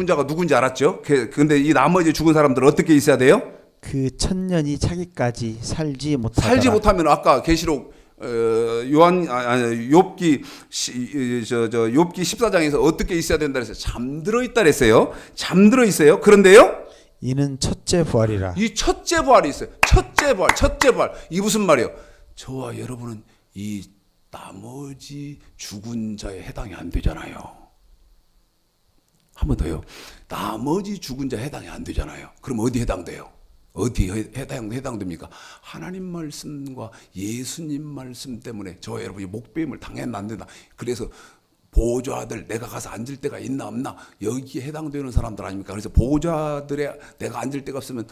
자가 누군지 알았죠? 근데 이 나머지 죽은 사람들은 어떻게 있어야 돼요? 그 천년이 차기까지 살지 못하면 아까 계시록 욥기 14장에서 어떻게 있어야 된다 그랬어요? 잠들어 있다 그랬어요. 잠들어 있어요. 그런데요? 이는 첫째 부활이라. 이 첫째 부활이 있어요. 첫째 부활. 이 무슨 말이에요? 저와 여러분은 이 나머지 죽은 자에 해당이 안 되잖아요. 한 번 더요. 나머지 죽은 자에 해당이 안 되잖아요. 그럼 어디 해당돼요? 어디에 해당됩니까? 하나님 말씀과 예수님 말씀 때문에 저와 여러분이 목배임을 당해는 안 된다. 그래서 보좌들 내가 가서 앉을 데가 있나 없나 여기에 해당되는 사람들 아닙니까? 그래서 보좌들에 내가 앉을 데가 없으면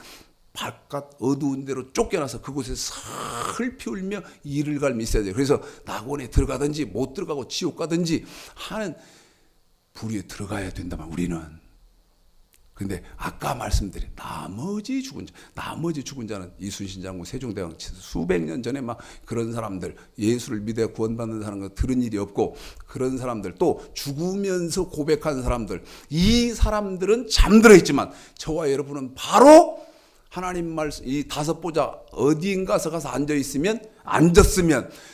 바깥 어두운 데로 쫓겨나서 그곳에 슬피 울며 이를 갈며 있어야 돼요. 그래서 낙원에 들어가든지 못 들어가고 지옥 가든지 하는 불의에 들어가야 된다만 우리는. 근데 아까 말씀드린 나머지 죽은 자는 이순신 장군, 세종대왕 수백 년 전에 막 그런 사람들, 예수를 믿어 구원받는 사람들 들은 일이 없고 그런 사람들, 또 죽으면서 고백한 사람들, 이 사람들은 잠들어 있지만 저와 여러분은 바로 하나님 말씀, 이 다섯 보좌 어디인가서 가서 앉았으면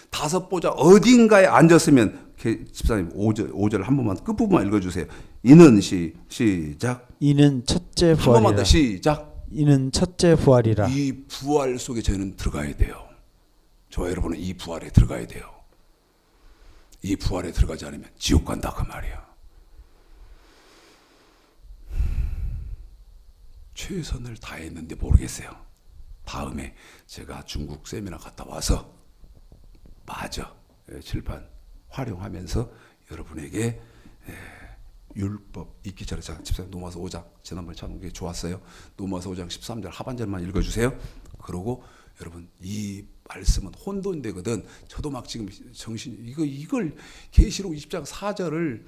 다섯 보좌 어디인가에 앉았으면, 집사님 5절 한 번만 끝부분만 읽어주세요. 이는 시작. 이는 첫째 부활이라. 한 번만 더 시작. 이는 첫째 부활이라. 이 부활 속에 저희는 들어가야 돼요. 저와 여러분은 이 부활에 들어가야 돼요. 이 부활에 들어가지 않으면 지옥 간다 그 말이야. 최선을 다했는데 모르겠어요. 다음에 제가 중국 세미나 갔다 와서 칠판 활용하면서 여러분에게 율법 읽기 전에 제가 집사님 노마서 5장 지난번에 참 좋았어요. 노마서 5장 13절 하반절만 읽어주세요. 그러고 여러분 이 말씀은 혼돈되거든. 저도 막 지금 이걸 계시록 20장 4절을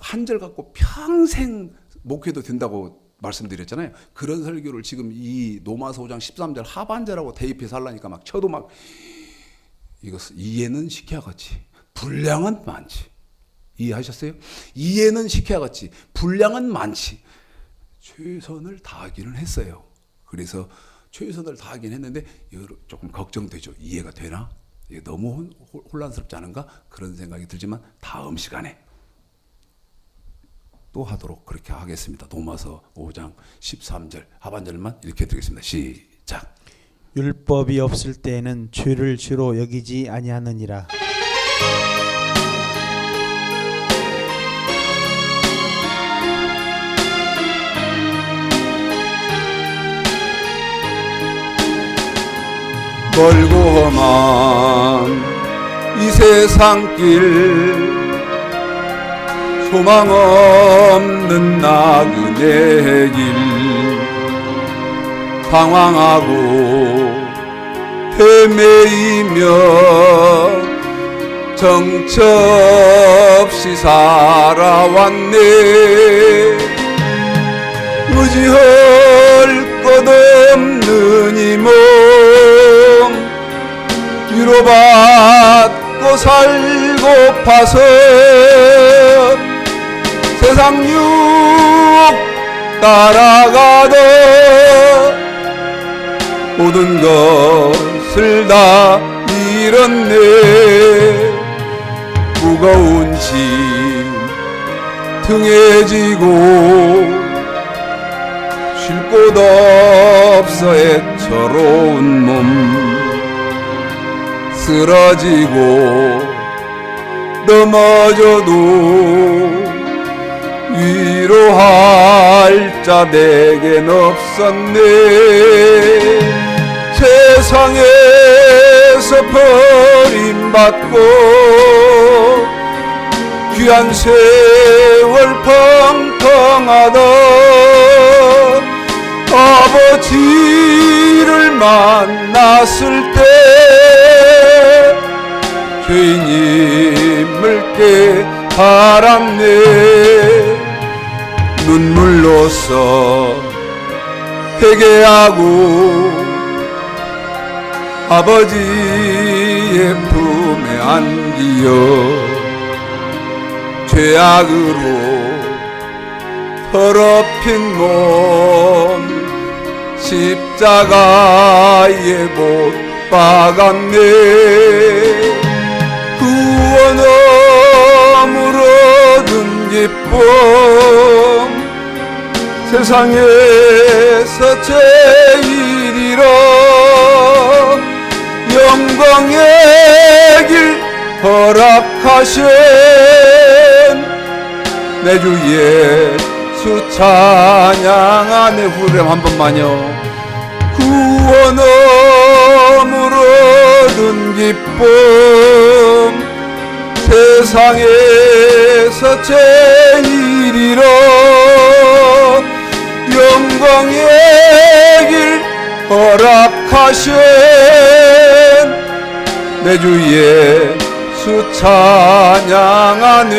한 절 갖고 평생 목회도 된다고 말씀드렸잖아요. 그런 설교를 지금 이 노마서 5장 13절 하반절하고 대입해서 하려니까 막 저도 막 이것을 이해는 시켜야겠지. 분량은 많지. 이해하셨어요? 이해는 시켜야겠지. 분량은 많지. 최선을 다하기는 했어요. 그래서 최선을 다하긴 했는데 조금 걱정되죠. 이해가 되나? 이게 너무 혼란스럽지 않은가? 그런 생각이 들지만 다음 시간에 또 하도록 그렇게 하겠습니다. 노마서 5장 13절 하반절만 이렇게 드리겠습니다. 시작. 율법이 없을 때에는 죄를 죄로 여기지 아니하느니라. 멀고 험한 이 세상 길 소망 없는 나그네 길 방황하고 헤매이며 정처 없이 없이 살아왔네. 의지할 것 없는 이 몸 위로받고 살고파서 세상 유혹 따라가도 모든 것을 다 잃었네. 무거운 짐 등에 지고 쉴 곳 없어 애처로운 몸 쓰러지고 넘어져도 위로할 자 내겐 없었네. 세상에서 버림받고 귀한 세월 펑펑하던 아버지를 만났을 때 죄인임을 깨달았네. 눈물로써 회개하고 아버지의 품에 안기어 죄악으로 더럽힌 몸 십자가에 못 박았네. 구원함으로 얻은 기쁨 세상에서 제일이라 영광의 길 허락하신 내 주 예수 찬양하네. 후렴 한 번만요. 구원함으로 얻은 기쁨 세상에서 제일이라 영광의 길 허락하신 내 주 예수 찬양하네.